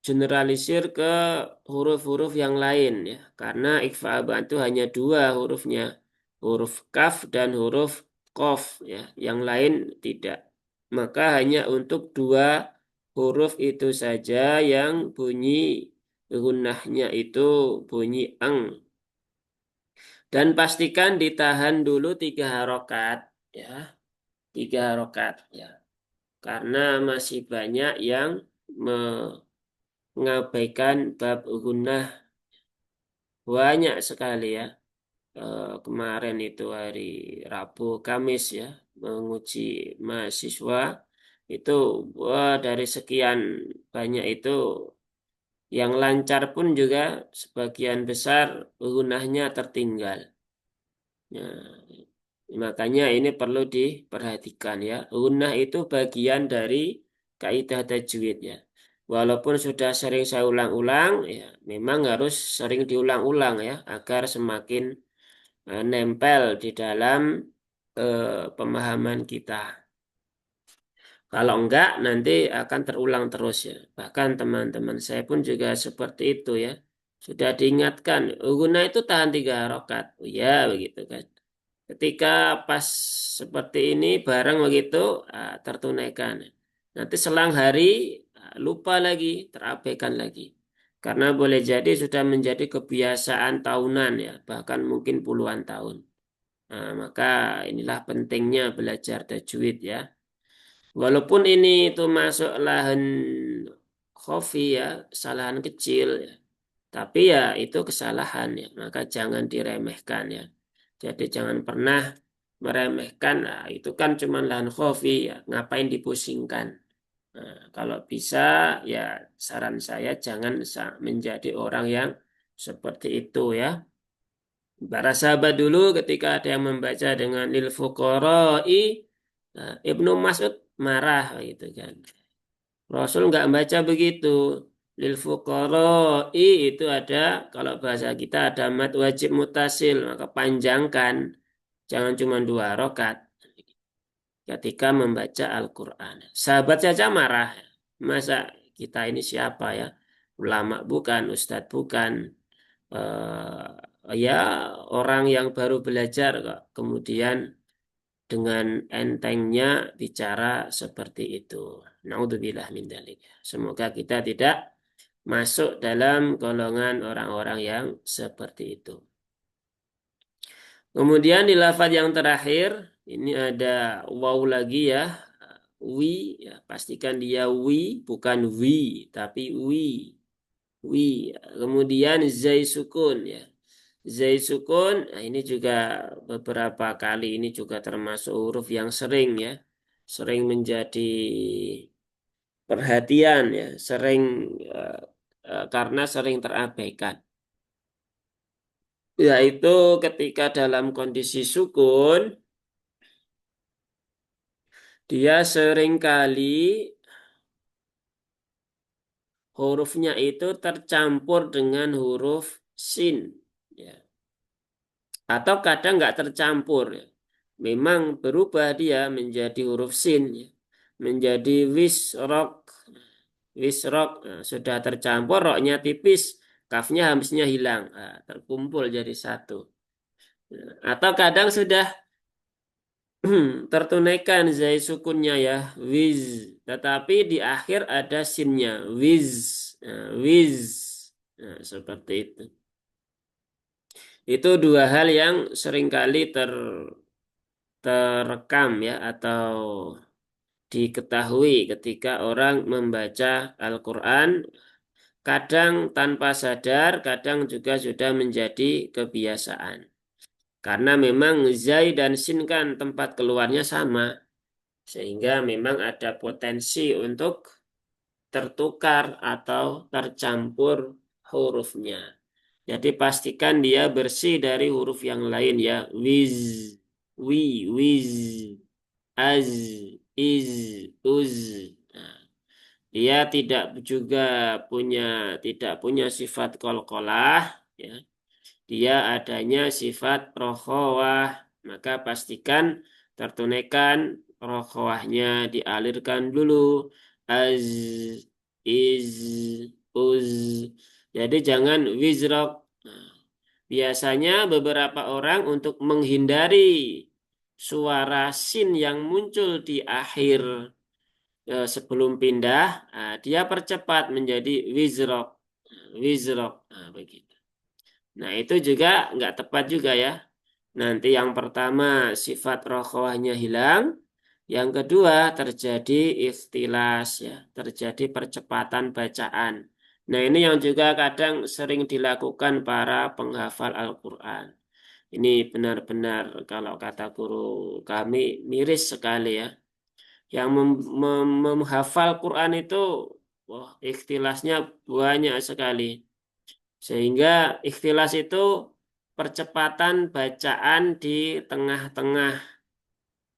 generalisir ke huruf-huruf yang lain ya karena ikhfa aba itu hanya dua hurufnya, huruf kaf dan huruf kof ya, yang lain tidak, maka hanya untuk dua huruf itu saja yang bunyi gunnahnya itu bunyi eng, dan pastikan ditahan dulu 3 harokat ya, 3 harokat ya, karena masih banyak yang mengabaikan bab gunnah banyak sekali ya. Kemarin itu hari Rabu Kamis ya menguji mahasiswa itu, wah, dari sekian banyak itu yang lancar pun juga sebagian besar gunanya tertinggal. Nah, makanya ini perlu diperhatikan ya. Gunnah itu bagian dari kaidah tajwid ya. Walaupun sudah sering saya ulang-ulang, ya memang harus sering diulang-ulang ya agar semakin nempel di dalam pemahaman kita. Kalau enggak, nanti akan terulang terus ya. Bahkan teman-teman saya pun juga seperti itu ya. Sudah diingatkan, guna itu tahan 3 harokat. Oh ya, begitu kan. Ketika pas seperti ini, barang begitu, tertunaikan. Nanti selang hari, lupa lagi, terabaikan lagi. Karena boleh jadi sudah menjadi kebiasaan tahunan ya, bahkan mungkin puluhan tahun. Nah, maka inilah pentingnya belajar tajwid ya. Walaupun ini itu masuk lahan khofi ya, kesalahan kecil ya. Tapi ya itu kesalahan ya, maka jangan diremehkan ya. Jadi jangan pernah meremehkan, nah, itu kan cuma lahan khofi ya, ngapain dipusingkan. Nah, kalau bisa ya saran saya jangan menjadi orang yang seperti itu ya. Para sahabat dulu ketika ada yang membaca dengan lil fuqara'i, Ibnu Mas'ud marah gitu kan. Rasul nggak baca begitu. Lil fuqara'i itu ada, kalau bahasa kita ada mad wajib mutasil, maka panjangkan. Jangan cuma 2 harokat ketika membaca Al-Quran. Sahabat saja marah. Masa kita ini siapa ya? Ulama bukan, ustadz bukan. Ya orang yang baru belajar kok. Kemudian dengan entengnya bicara seperti itu. Naudzubillah min dzalik. Semoga kita tidak masuk dalam golongan orang-orang yang seperti itu. Kemudian di lafaz yang terakhir ini ada waw lagi ya. Wi ya, pastikan dia wi bukan wi tapi wi. Wi. Kemudian zai sukun ya. Zai sukun, nah ini juga beberapa kali ini juga termasuk huruf yang sering ya, sering menjadi perhatian ya, sering eh, karena sering terabaikan. Yaitu ketika dalam kondisi sukun, dia sering kali hurufnya itu tercampur dengan huruf sin. Ya. Atau kadang nggak tercampur ya. Memang berubah dia menjadi huruf sin ya. Menjadi wisrok. Wisrok sudah tercampur, roknya tipis, kafnya habisnya hilang. Terkumpul jadi satu. Atau kadang sudah tertunaikan zai sukunnya ya, wiz. Tetapi di akhir ada sinnya, wiz. Wiz. Seperti itu. Itu dua hal yang seringkali terekam ya atau diketahui ketika orang membaca Al-Quran kadang tanpa sadar, kadang juga sudah menjadi kebiasaan. Karena memang zai dan sin kan tempat keluarnya sama, sehingga memang ada potensi untuk tertukar atau tercampur hurufnya. Jadi pastikan dia bersih dari huruf yang lain ya. Wiz, wi, wiz, az, iz, uz. Nah, dia tidak punya sifat qalqalah ya. Dia adanya sifat rokhawah. Maka pastikan tertunaikan rokhawahnya dialirkan dulu. Az, iz, uz. Jadi jangan wizrok. Nah, biasanya beberapa orang untuk menghindari suara sin yang muncul di akhir sebelum pindah, dia percepat menjadi wizrok. Wizrok. Nah, begitu. Nah, itu juga nggak tepat juga ya. Nanti yang pertama sifat rokhawahnya hilang. Yang kedua terjadi ikhtilas ya. Terjadi percepatan bacaan. Nah, ini yang juga kadang sering dilakukan para penghafal Al-Quran. Ini benar-benar kalau kata guru kami miris sekali ya. Yang menghafal Quran itu wah, ikhtilasnya banyak sekali. Sehingga ikhtilas itu percepatan bacaan di tengah-tengah.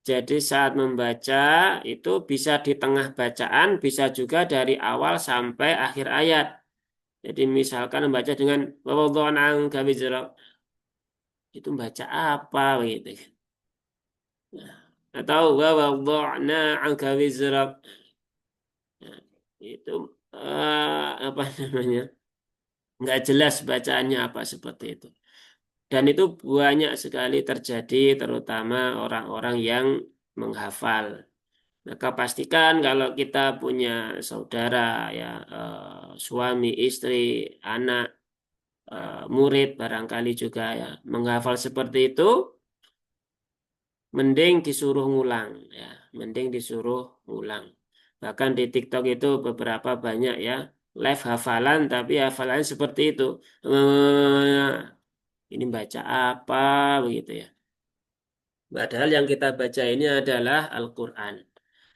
Jadi saat membaca itu bisa di tengah bacaan, bisa juga dari awal sampai akhir ayat. Jadi misalkan membaca dengan wawadhu'na anka wizrak, itu membaca apa begitu. Nah, atau wawadhu'na anka wizrak. Nah, itu apa namanya? Nggak jelas bacaannya apa seperti itu. Dan itu banyak sekali terjadi terutama orang-orang yang menghafal. Maka pastikan kalau kita punya saudara ya suami, istri, anak, murid barangkali juga ya menghafal seperti itu, mending disuruh ngulang ya, mending disuruh ngulang. Bahkan di TikTok itu beberapa banyak ya live hafalan tapi hafalannya seperti itu. Ini baca apa begitu ya. Padahal yang kita baca ini adalah Al-Quran.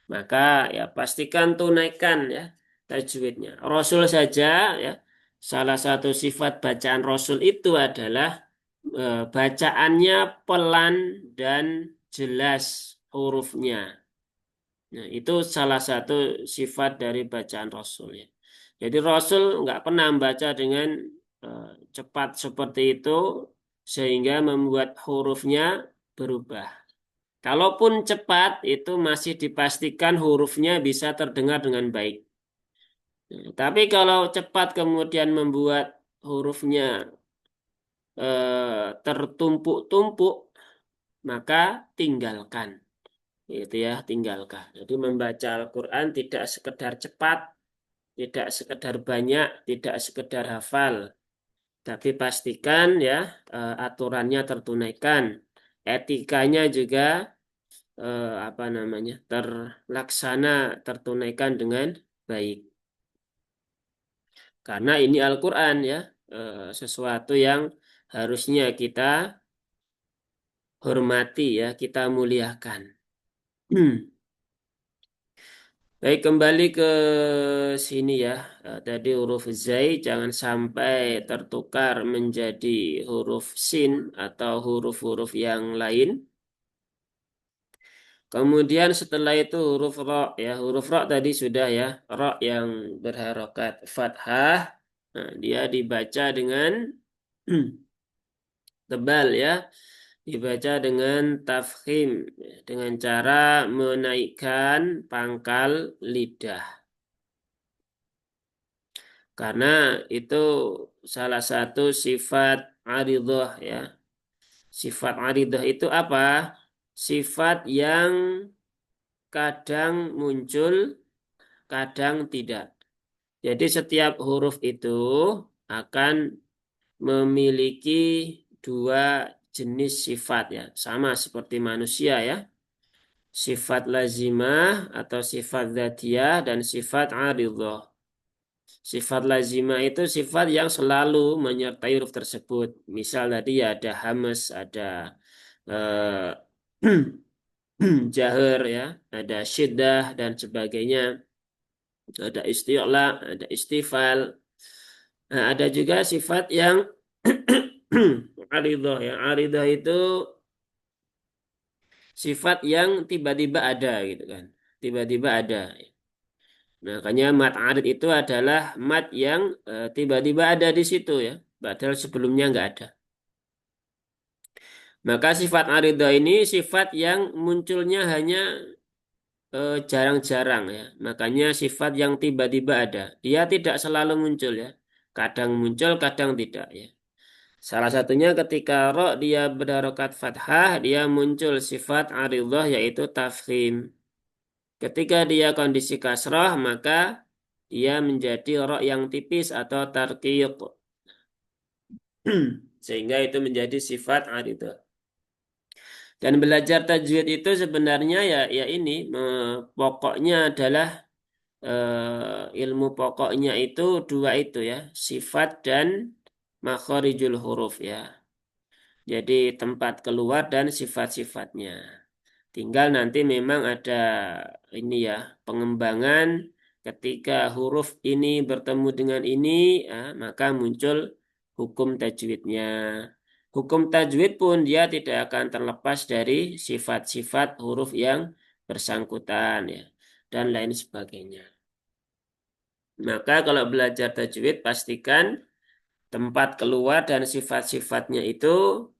Maka ya pastikan tunaikan ya tajwidnya. Rasul saja ya salah satu sifat bacaan Rasul itu adalah bacaannya pelan dan jelas hurufnya. Nah, itu salah satu sifat dari bacaan Rasul ya. Jadi Rasul nggak pernah membaca dengan cepat seperti itu sehingga membuat hurufnya berubah. Kalaupun cepat, itu masih dipastikan hurufnya bisa terdengar dengan baik. Nah, tapi kalau cepat kemudian membuat hurufnya tertumpuk-tumpuk, maka tinggalkan. Itu ya, tinggalkan. Jadi membaca Al-Quran tidak sekedar cepat, tidak sekedar banyak, tidak sekedar hafal. Tapi pastikan ya, aturannya tertunaikan. Etikanya juga apa namanya terlaksana tertunaikan dengan baik karena ini Al-Quran ya sesuatu yang harusnya kita hormati ya kita muliakan. Baik kembali ke sini ya. Tadi huruf zai jangan sampai tertukar menjadi huruf sin atau huruf-huruf yang lain. Kemudian setelah itu huruf ro ya huruf ro tadi sudah ya ro yang berharokat fathah. Nah, dia dibaca dengan tebal ya dibaca dengan tafkhim dengan cara menaikkan pangkal lidah karena itu salah satu sifat aridhah ya sifat aridhah itu apa sifat yang kadang muncul, kadang tidak. Jadi setiap huruf itu akan memiliki dua jenis sifat ya, sama seperti manusia ya. Sifat lazimah atau sifat dzatiyah dan sifat aridhah. Sifat lazimah itu sifat yang selalu menyertai huruf tersebut. Misal tadi ya ada hamas, ada eh, jahar ya, ada syiddah dan sebagainya, ada isti'la, ada istifal. Nah, ada juga sifat yang aridah ya. Aridah itu sifat yang tiba-tiba ada gitu kan. Tiba-tiba ada. Makanya mat arid itu adalah mat yang tiba-tiba ada di situ ya. Padahal sebelumnya nggak ada. Maka sifat aridah ini sifat yang munculnya hanya jarang-jarang ya. Makanya sifat yang tiba-tiba ada. Dia tidak selalu muncul ya. Kadang muncul, kadang tidak ya. Salah satunya ketika ro dia berharokat fathah, dia muncul sifat aridah yaitu tafkhim. Ketika dia kondisi kasrah, maka dia menjadi ro yang tipis atau tarqiq. Sehingga itu menjadi sifat aridah. Dan belajar tajwid itu sebenarnya ya ini pokoknya adalah ilmu pokoknya itu dua itu ya, sifat dan makharijul huruf ya. Jadi tempat keluar dan sifat-sifatnya. Tinggal nanti memang ada ini ya, pengembangan ketika huruf ini bertemu dengan ini, ya, maka muncul hukum tajwidnya. Hukum tajwid pun dia tidak akan terlepas dari sifat-sifat huruf yang bersangkutan ya, dan lain sebagainya. Maka kalau belajar tajwid pastikan tempat keluar dan sifat-sifatnya itu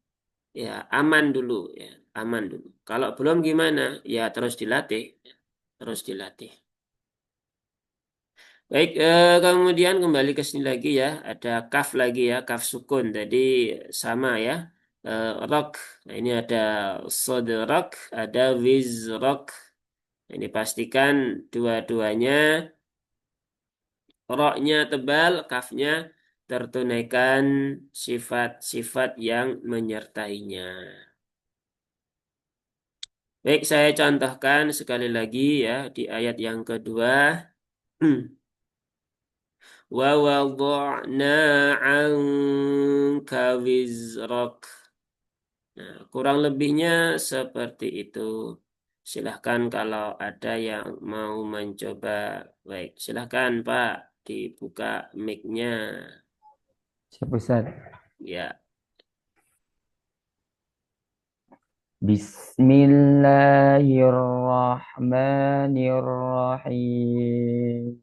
ya aman dulu ya, aman dulu. Kalau belum gimana? Ya terus dilatih, terus dilatih. Baik, kemudian kembali ke sini lagi ya, ada kaf lagi ya, kaf sukun. Tadi sama ya, rok. Nah, ini ada sodrok, ada wizrok. Ini pastikan dua-duanya roknya tebal, kafnya tertunaikan sifat-sifat yang menyertainya. Baik, saya contohkan sekali lagi ya di ayat yang kedua. Wa wada'na 'anka wizrak. Nah, kurang lebihnya seperti itu. Silahkan kalau ada yang mau mencoba. Baik, silahkan Pak dibuka mic-nya. Siap Ustaz. Ya. Bismillahirrahmanirrahim.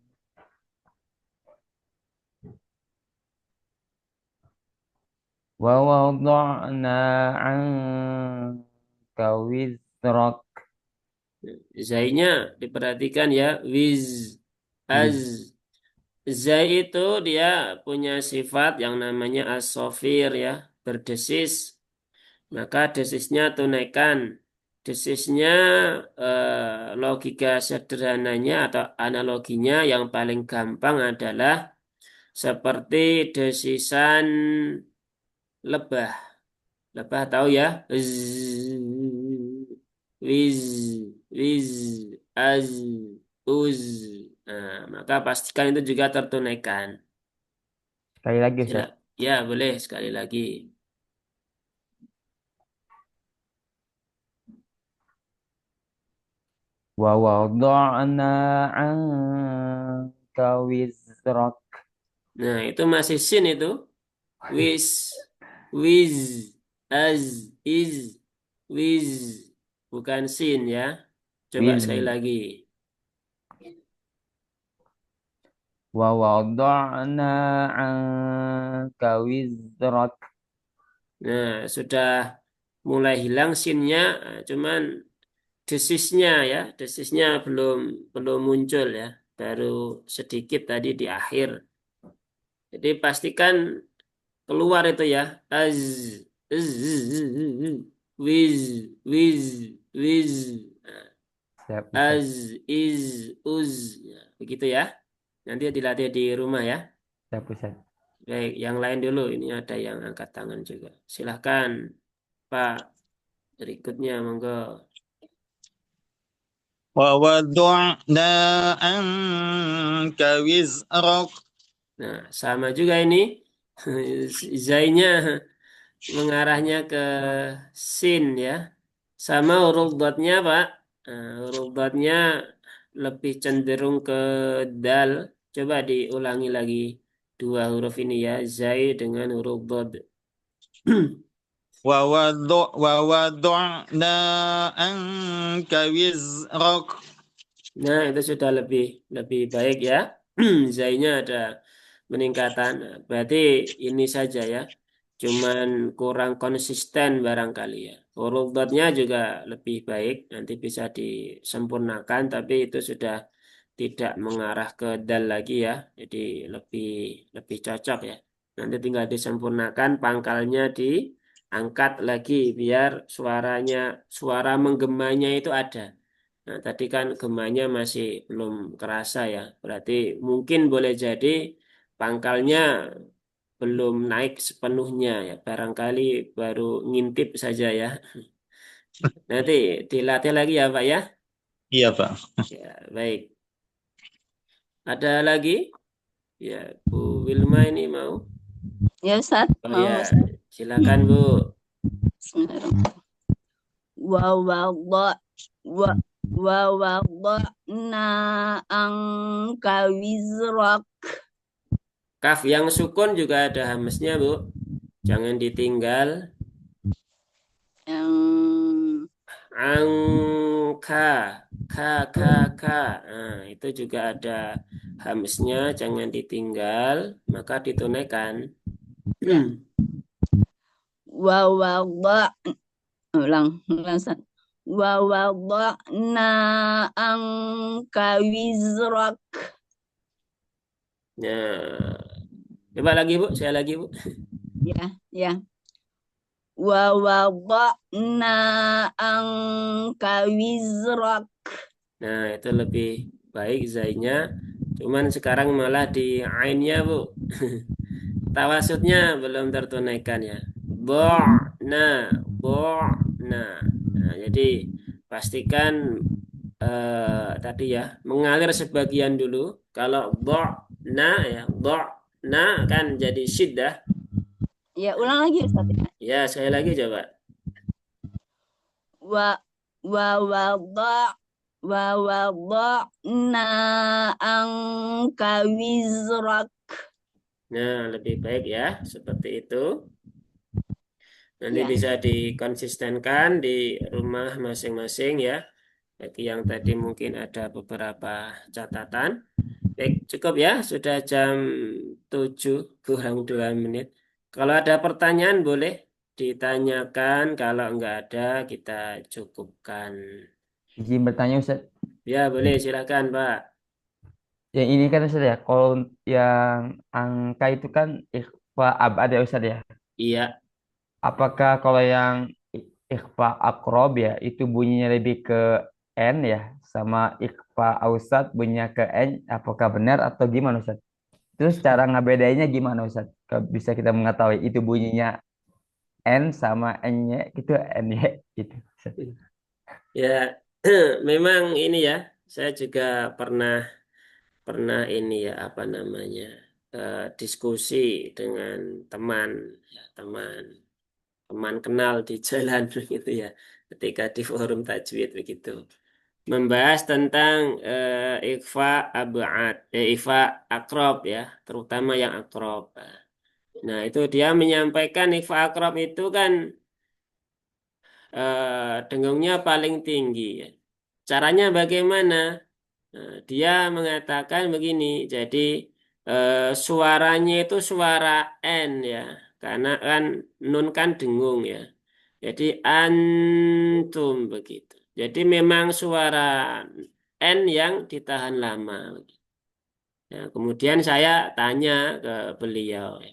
Wa wada'na 'anka wizrak. Zainya diperhatikan ya. Wiz, az. Wiz. Zai itu dia punya sifat yang namanya as-sofir ya. Berdesis. Maka desisnya tunaikan. Desisnya logika sederhananya atau analoginya yang paling gampang adalah seperti desisan lebah. Lebah tahu ya? Wiz, wiz, az, uz. Nah, maka pastikan itu juga tertunaikan. Sekali lagi Ustaz. Ya, boleh sekali lagi. Wa wada'na 'anka wizrak. Nah, itu masih sin itu. Wiz, wiz, az, iz, wiz. Bukan sin ya. Coba Wiz. sekali lagi. Wa wada'na 'anka wizrak. Nah, sudah mulai hilang sinnya, cuman desisnya ya, desisnya belum belum muncul ya, baru sedikit tadi di akhir. Jadi pastikan keluar itu ya, az, wiz, wiz, wiz, Siap Ustaz. az, iz, uz, ya, begitu ya. Nanti dilatih di rumah ya. Siap Ustaz. Baik, yang lain dulu. Ini ada yang angkat tangan juga. Silahkan, Pak. Berikutnya, monggo. ووضعنا عنك وزرك Nah, sama juga ini. Zainya mengarahnya ke sin ya. Sama huruf dotnya Pak. Nah, huruf dotnya lebih cenderung ke dal. Coba diulangi lagi dua huruf ini ya. Zai dengan huruf dot. ووضعنا عنك وزرك. Nah, itu sudah lebih lebih baik ya. Zainya ada peningkatan. Nah, berarti ini saja ya. Cuman kurang konsisten barangkali ya. Huruf dotnya juga lebih baik. Nanti bisa disempurnakan. Tapi itu sudah tidak mengarah ke dal lagi ya. Jadi lebih lebih cocok ya. Nanti tinggal disempurnakan. Pangkalnya diangkat lagi. Biar suara menggemanya itu ada. Nah, tadi kan gemanya masih belum kerasa ya. Berarti mungkin boleh jadi pangkalnya belum naik sepenuhnya ya. Barangkali baru ngintip saja ya. Nanti dilatih lagi ya, Pak ya. Iya, Pak. Ya, baik. Ada lagi? Ya, Bu Wilma ini mau? Ya Ustaz, Oh mau ya, Ustaz. silakan Bu. Bismillahirrahmanirrahim. Wa wadha wa wa wada'na angka wizrak. Kaf yang sukun juga ada hamesnya, Bu. Jangan ditinggal. Yang Angka, ka, ka, ka. Nah, itu juga ada hamsnya, jangan ditinggal, maka ditunaikan. ya wa wadha ulang Ustaz. Wa wada'na angka wizrak. Nah, coba lagi Bu, saya lagi Bu. Ya, ya. Wa wada'na angka wizrak. Nah, itu lebih baik zainya. Cuman sekarang malah di ainnya Bu. Tawasudnya belum tertunaikan ya. Bo'na, bo'na. Nah, jadi pastikan tadi ya mengalir sebagian dulu. Kalau bo'na ya, bo'na kan jadi syiddah. Ya, ulang lagi Ustaz. Ya, sekali lagi coba. Wa wa wada wa wada'na angka wizrak. Nah, lebih baik ya seperti itu. Nanti Ya, bisa dikonsistenkan di rumah masing-masing ya. Bagi yang tadi mungkin ada beberapa catatan. Baik, cukup ya. Sudah jam 7 kurang 2 menit. Kalau ada pertanyaan boleh ditanyakan. Kalau nggak ada kita cukupkan. Izin bertanya Ustaz. Ya boleh silakan Pak. Yang ini kan Ustaz ya, kalau yang angka itu kan ikhfa abad ya Ustaz ya. Iya. Apakah kalau yang ikhfa akrob ya itu bunyinya lebih ke N ya, sama ikhfa ausat bunyinya ke N, apakah benar atau gimana Ustaz? Terus cara ngebedainnya gimana Ustaz? Bisa kita mengetahui itu bunyinya N sama N-nya itu N-nya gitu. Ustaz. Ya memang ini ya. Saya juga pernah pernah ini ya apa namanya diskusi dengan teman ya teman teman kenal di jalan begitu ya ketika di forum tajwid begitu membahas tentang ikhfa ab'ad ikhfa akrob ya terutama yang akrob. Nah itu dia menyampaikan ikhfa akrob itu kan dengungnya paling tinggi ya. Caranya bagaimana? Nah, dia mengatakan begini, jadi suaranya itu suara N ya, karena kan nun kan dengung ya. Jadi antum begitu. Jadi memang suara N yang ditahan lama. Nah, kemudian saya tanya ke beliau,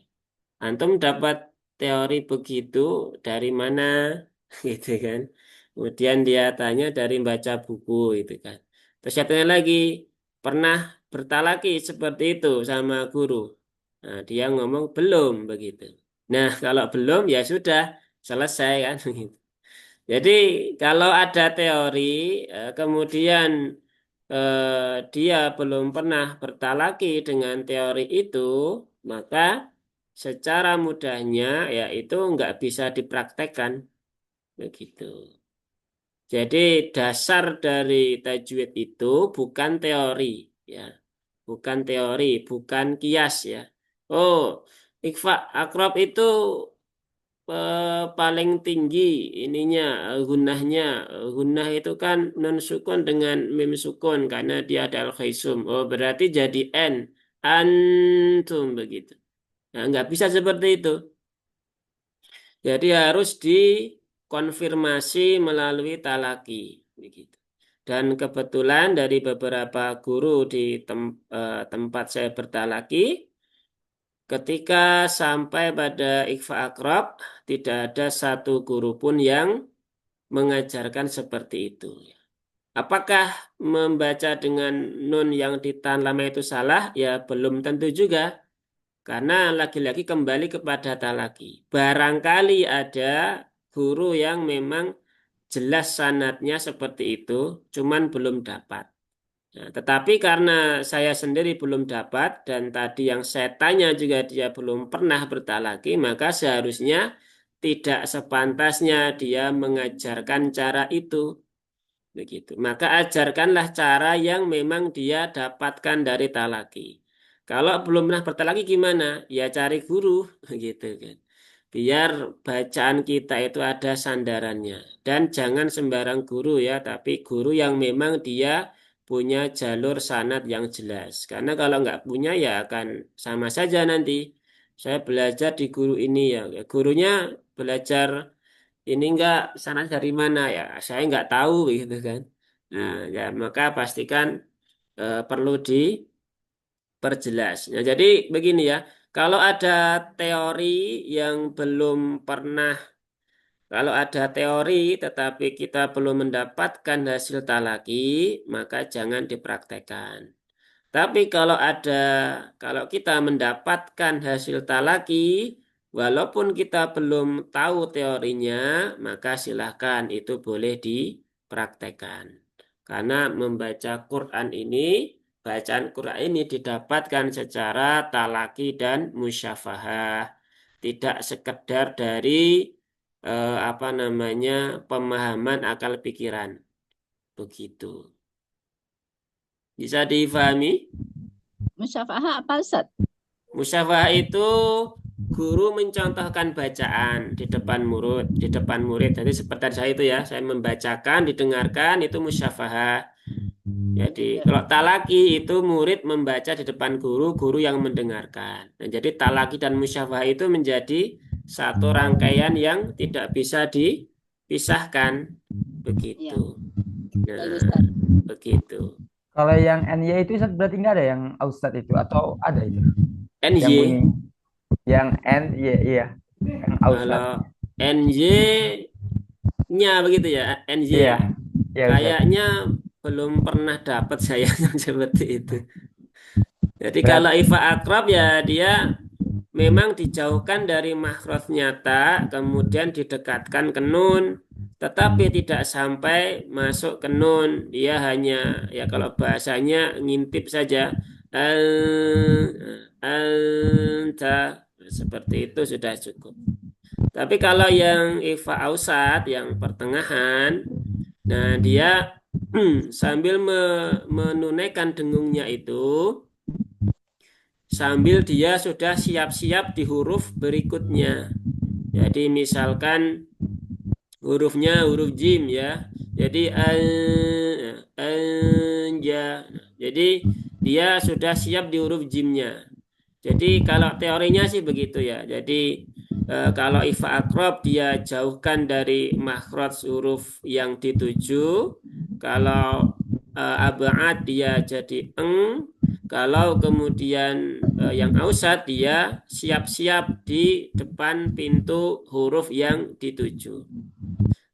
antum dapat teori begitu dari mana? Gitu kan. Kemudian dia tanya dari baca buku itu kan. Terus saya tanya lagi, pernah bertalaki seperti itu sama guru? Nah, dia ngomong belum begitu. Nah, kalau belum ya sudah selesai kan. Jadi kalau ada teori, kemudian dia belum pernah bertalaki dengan teori itu, maka secara mudahnya ya itu nggak bisa dipraktekkan begitu. Jadi dasar dari tajwid itu bukan teori, ya, bukan teori, bukan kias ya. Oh, ikhfa akrob itu paling tinggi ininya gunnahnya. Gunnah itu kan non sukun dengan mim sukun karena dia ada al khaisum. Oh, berarti jadi n antum begitu. Nah, nggak bisa seperti itu. Jadi harus dikonfirmasi melalui talaki begitu. Dan kebetulan dari beberapa guru di tempat saya bertalaki, ketika sampai pada ikhfa akrab, tidak ada satu guru pun yang mengajarkan seperti itu. Apakah membaca dengan nun yang ditahan lama itu salah? Ya belum tentu juga. Karena lagi-lagi kembali kepada talaki. Barangkali ada guru yang memang jelas sanadnya seperti itu, cuman belum dapat. Nah, tetapi karena saya sendiri belum dapat dan tadi yang saya tanya juga dia belum pernah bertalaki, maka seharusnya tidak sepantasnya dia mengajarkan cara itu. Begitu. Maka ajarkanlah cara yang memang dia dapatkan dari talaki. Kalau belum pernah bertalaki gimana? Ya cari guru, gitu kan. Biar bacaan kita itu ada sandarannya. Dan jangan sembarang guru ya, tapi guru yang memang dia punya jalur sanad yang jelas. Karena kalau nggak punya ya akan sama saja nanti. Saya belajar di guru ini ya, gurunya belajar ini enggak sana dari mana ya saya enggak tahu gitu kan. Nah ya maka pastikan perlu diperjelas. Nah jadi begini ya, kalau ada teori yang belum pernah, kalau ada teori tetapi kita belum mendapatkan hasil talaki, maka jangan dipraktekkan. Tapi kalau kita mendapatkan hasil talaki, walaupun kita belum tahu teorinya, maka silahkan itu boleh dipraktekkan. Karena membaca Quran ini, bacaan Quran ini didapatkan secara talaki dan musyafahah. Tidak sekedar dari apa namanya pemahaman akal pikiran. Begitu. Bisa difahami? Musyafahah apa Ustaz? Musyafahah itu guru mencontohkan bacaan di depan murid. Jadi seperti saya itu ya, saya membacakan, didengarkan itu musyafahah. Jadi kalau talaki itu murid membaca di depan guru, guru yang mendengarkan. Nah, jadi talaki dan musyafahah itu menjadi satu rangkaian yang tidak bisa dipisahkan. Begitu. Baik, Nah, Ustaz. begitu. Kalau yang NY itu Ustaz, berarti nggak ada yang Ustaz itu atau ada itu? Yang NY. bunyi yang NY iya. Yang Ustaz. Kalau NY-nya begitu ya, NY. Iya. Iya, Ustaz. Kayaknya belum pernah dapat saya yang seperti itu. Jadi Berat. kalau ifa akrab ya dia memang dijauhkan dari makhraj nyata, kemudian didekatkan ke nun, tetapi tidak sampai masuk ke nun. Dia hanya ya kalau bahasanya ngintip saja. Anta seperti itu sudah cukup. Tapi kalau yang ifa ausat yang pertengahan, nah dia sambil menunaikan dengungnya itu sambil dia sudah siap-siap di huruf berikutnya. Jadi misalkan hurufnya huruf jim ya. Jadi anja. Jadi dia sudah siap di huruf jimnya. Jadi kalau teorinya sih begitu ya. Jadi kalau ifa akrob dia jauhkan dari makhraj huruf yang dituju. Kalau abad dia jadi eng. Kalau kemudian yang ausat dia siap-siap di depan pintu huruf yang dituju.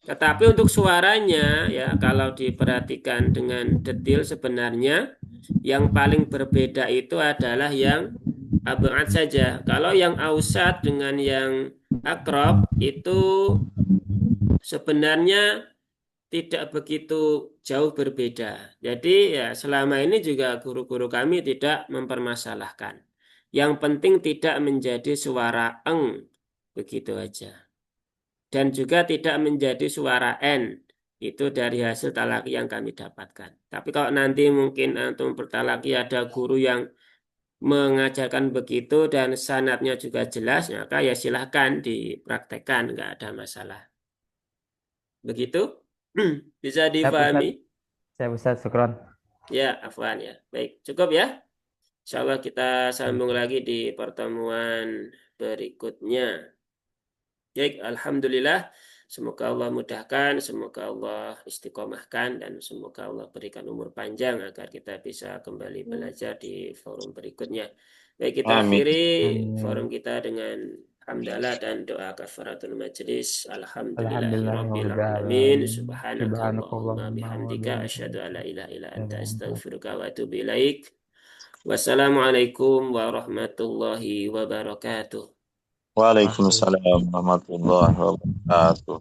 Tetapi untuk suaranya ya kalau diperhatikan dengan detail sebenarnya yang paling berbeda itu adalah yang abad saja. Kalau yang ausat dengan yang akrob itu sebenarnya tidak begitu jauh berbeda. Jadi ya selama ini juga guru-guru kami tidak mempermasalahkan. Yang penting tidak menjadi suara eng, begitu aja. Dan juga tidak menjadi suara n. Itu dari hasil talaki yang kami dapatkan. Tapi kalau nanti mungkin antum bertalaki ada guru yang mengajarkan begitu dan sanadnya juga jelas, maka ya silahkan dipraktekkan, nggak ada masalah. Begitu? Bisa Siap difahami? Ustaz. Siap Ustaz, syukron. Ya, afwan ya. Baik, cukup ya. Insya Allah kita sambung lagi di pertemuan berikutnya. Baik, Alhamdulillah. Semoga Allah mudahkan, semoga Allah istiqomahkan, dan semoga Allah berikan umur panjang agar kita bisa kembali belajar di forum berikutnya. Baik, kita Amin. akhiri forum Amin. kita dengan hamdalah dan doa kafaratul majlis. Alhamdulillahirabbil Alhamdulillahirabbil alamin. alamin. Subhanakallahumma Subhanakallahumma wa bihamdika asyhadu bihamdika. an la ilaha illa anta Asyhadu astaghfiruka wa atubu ilaik. Wassalamualaikum warahmatullahi wabarakatuh. Waalaikumsalam warahmatullahi wabarakatuh.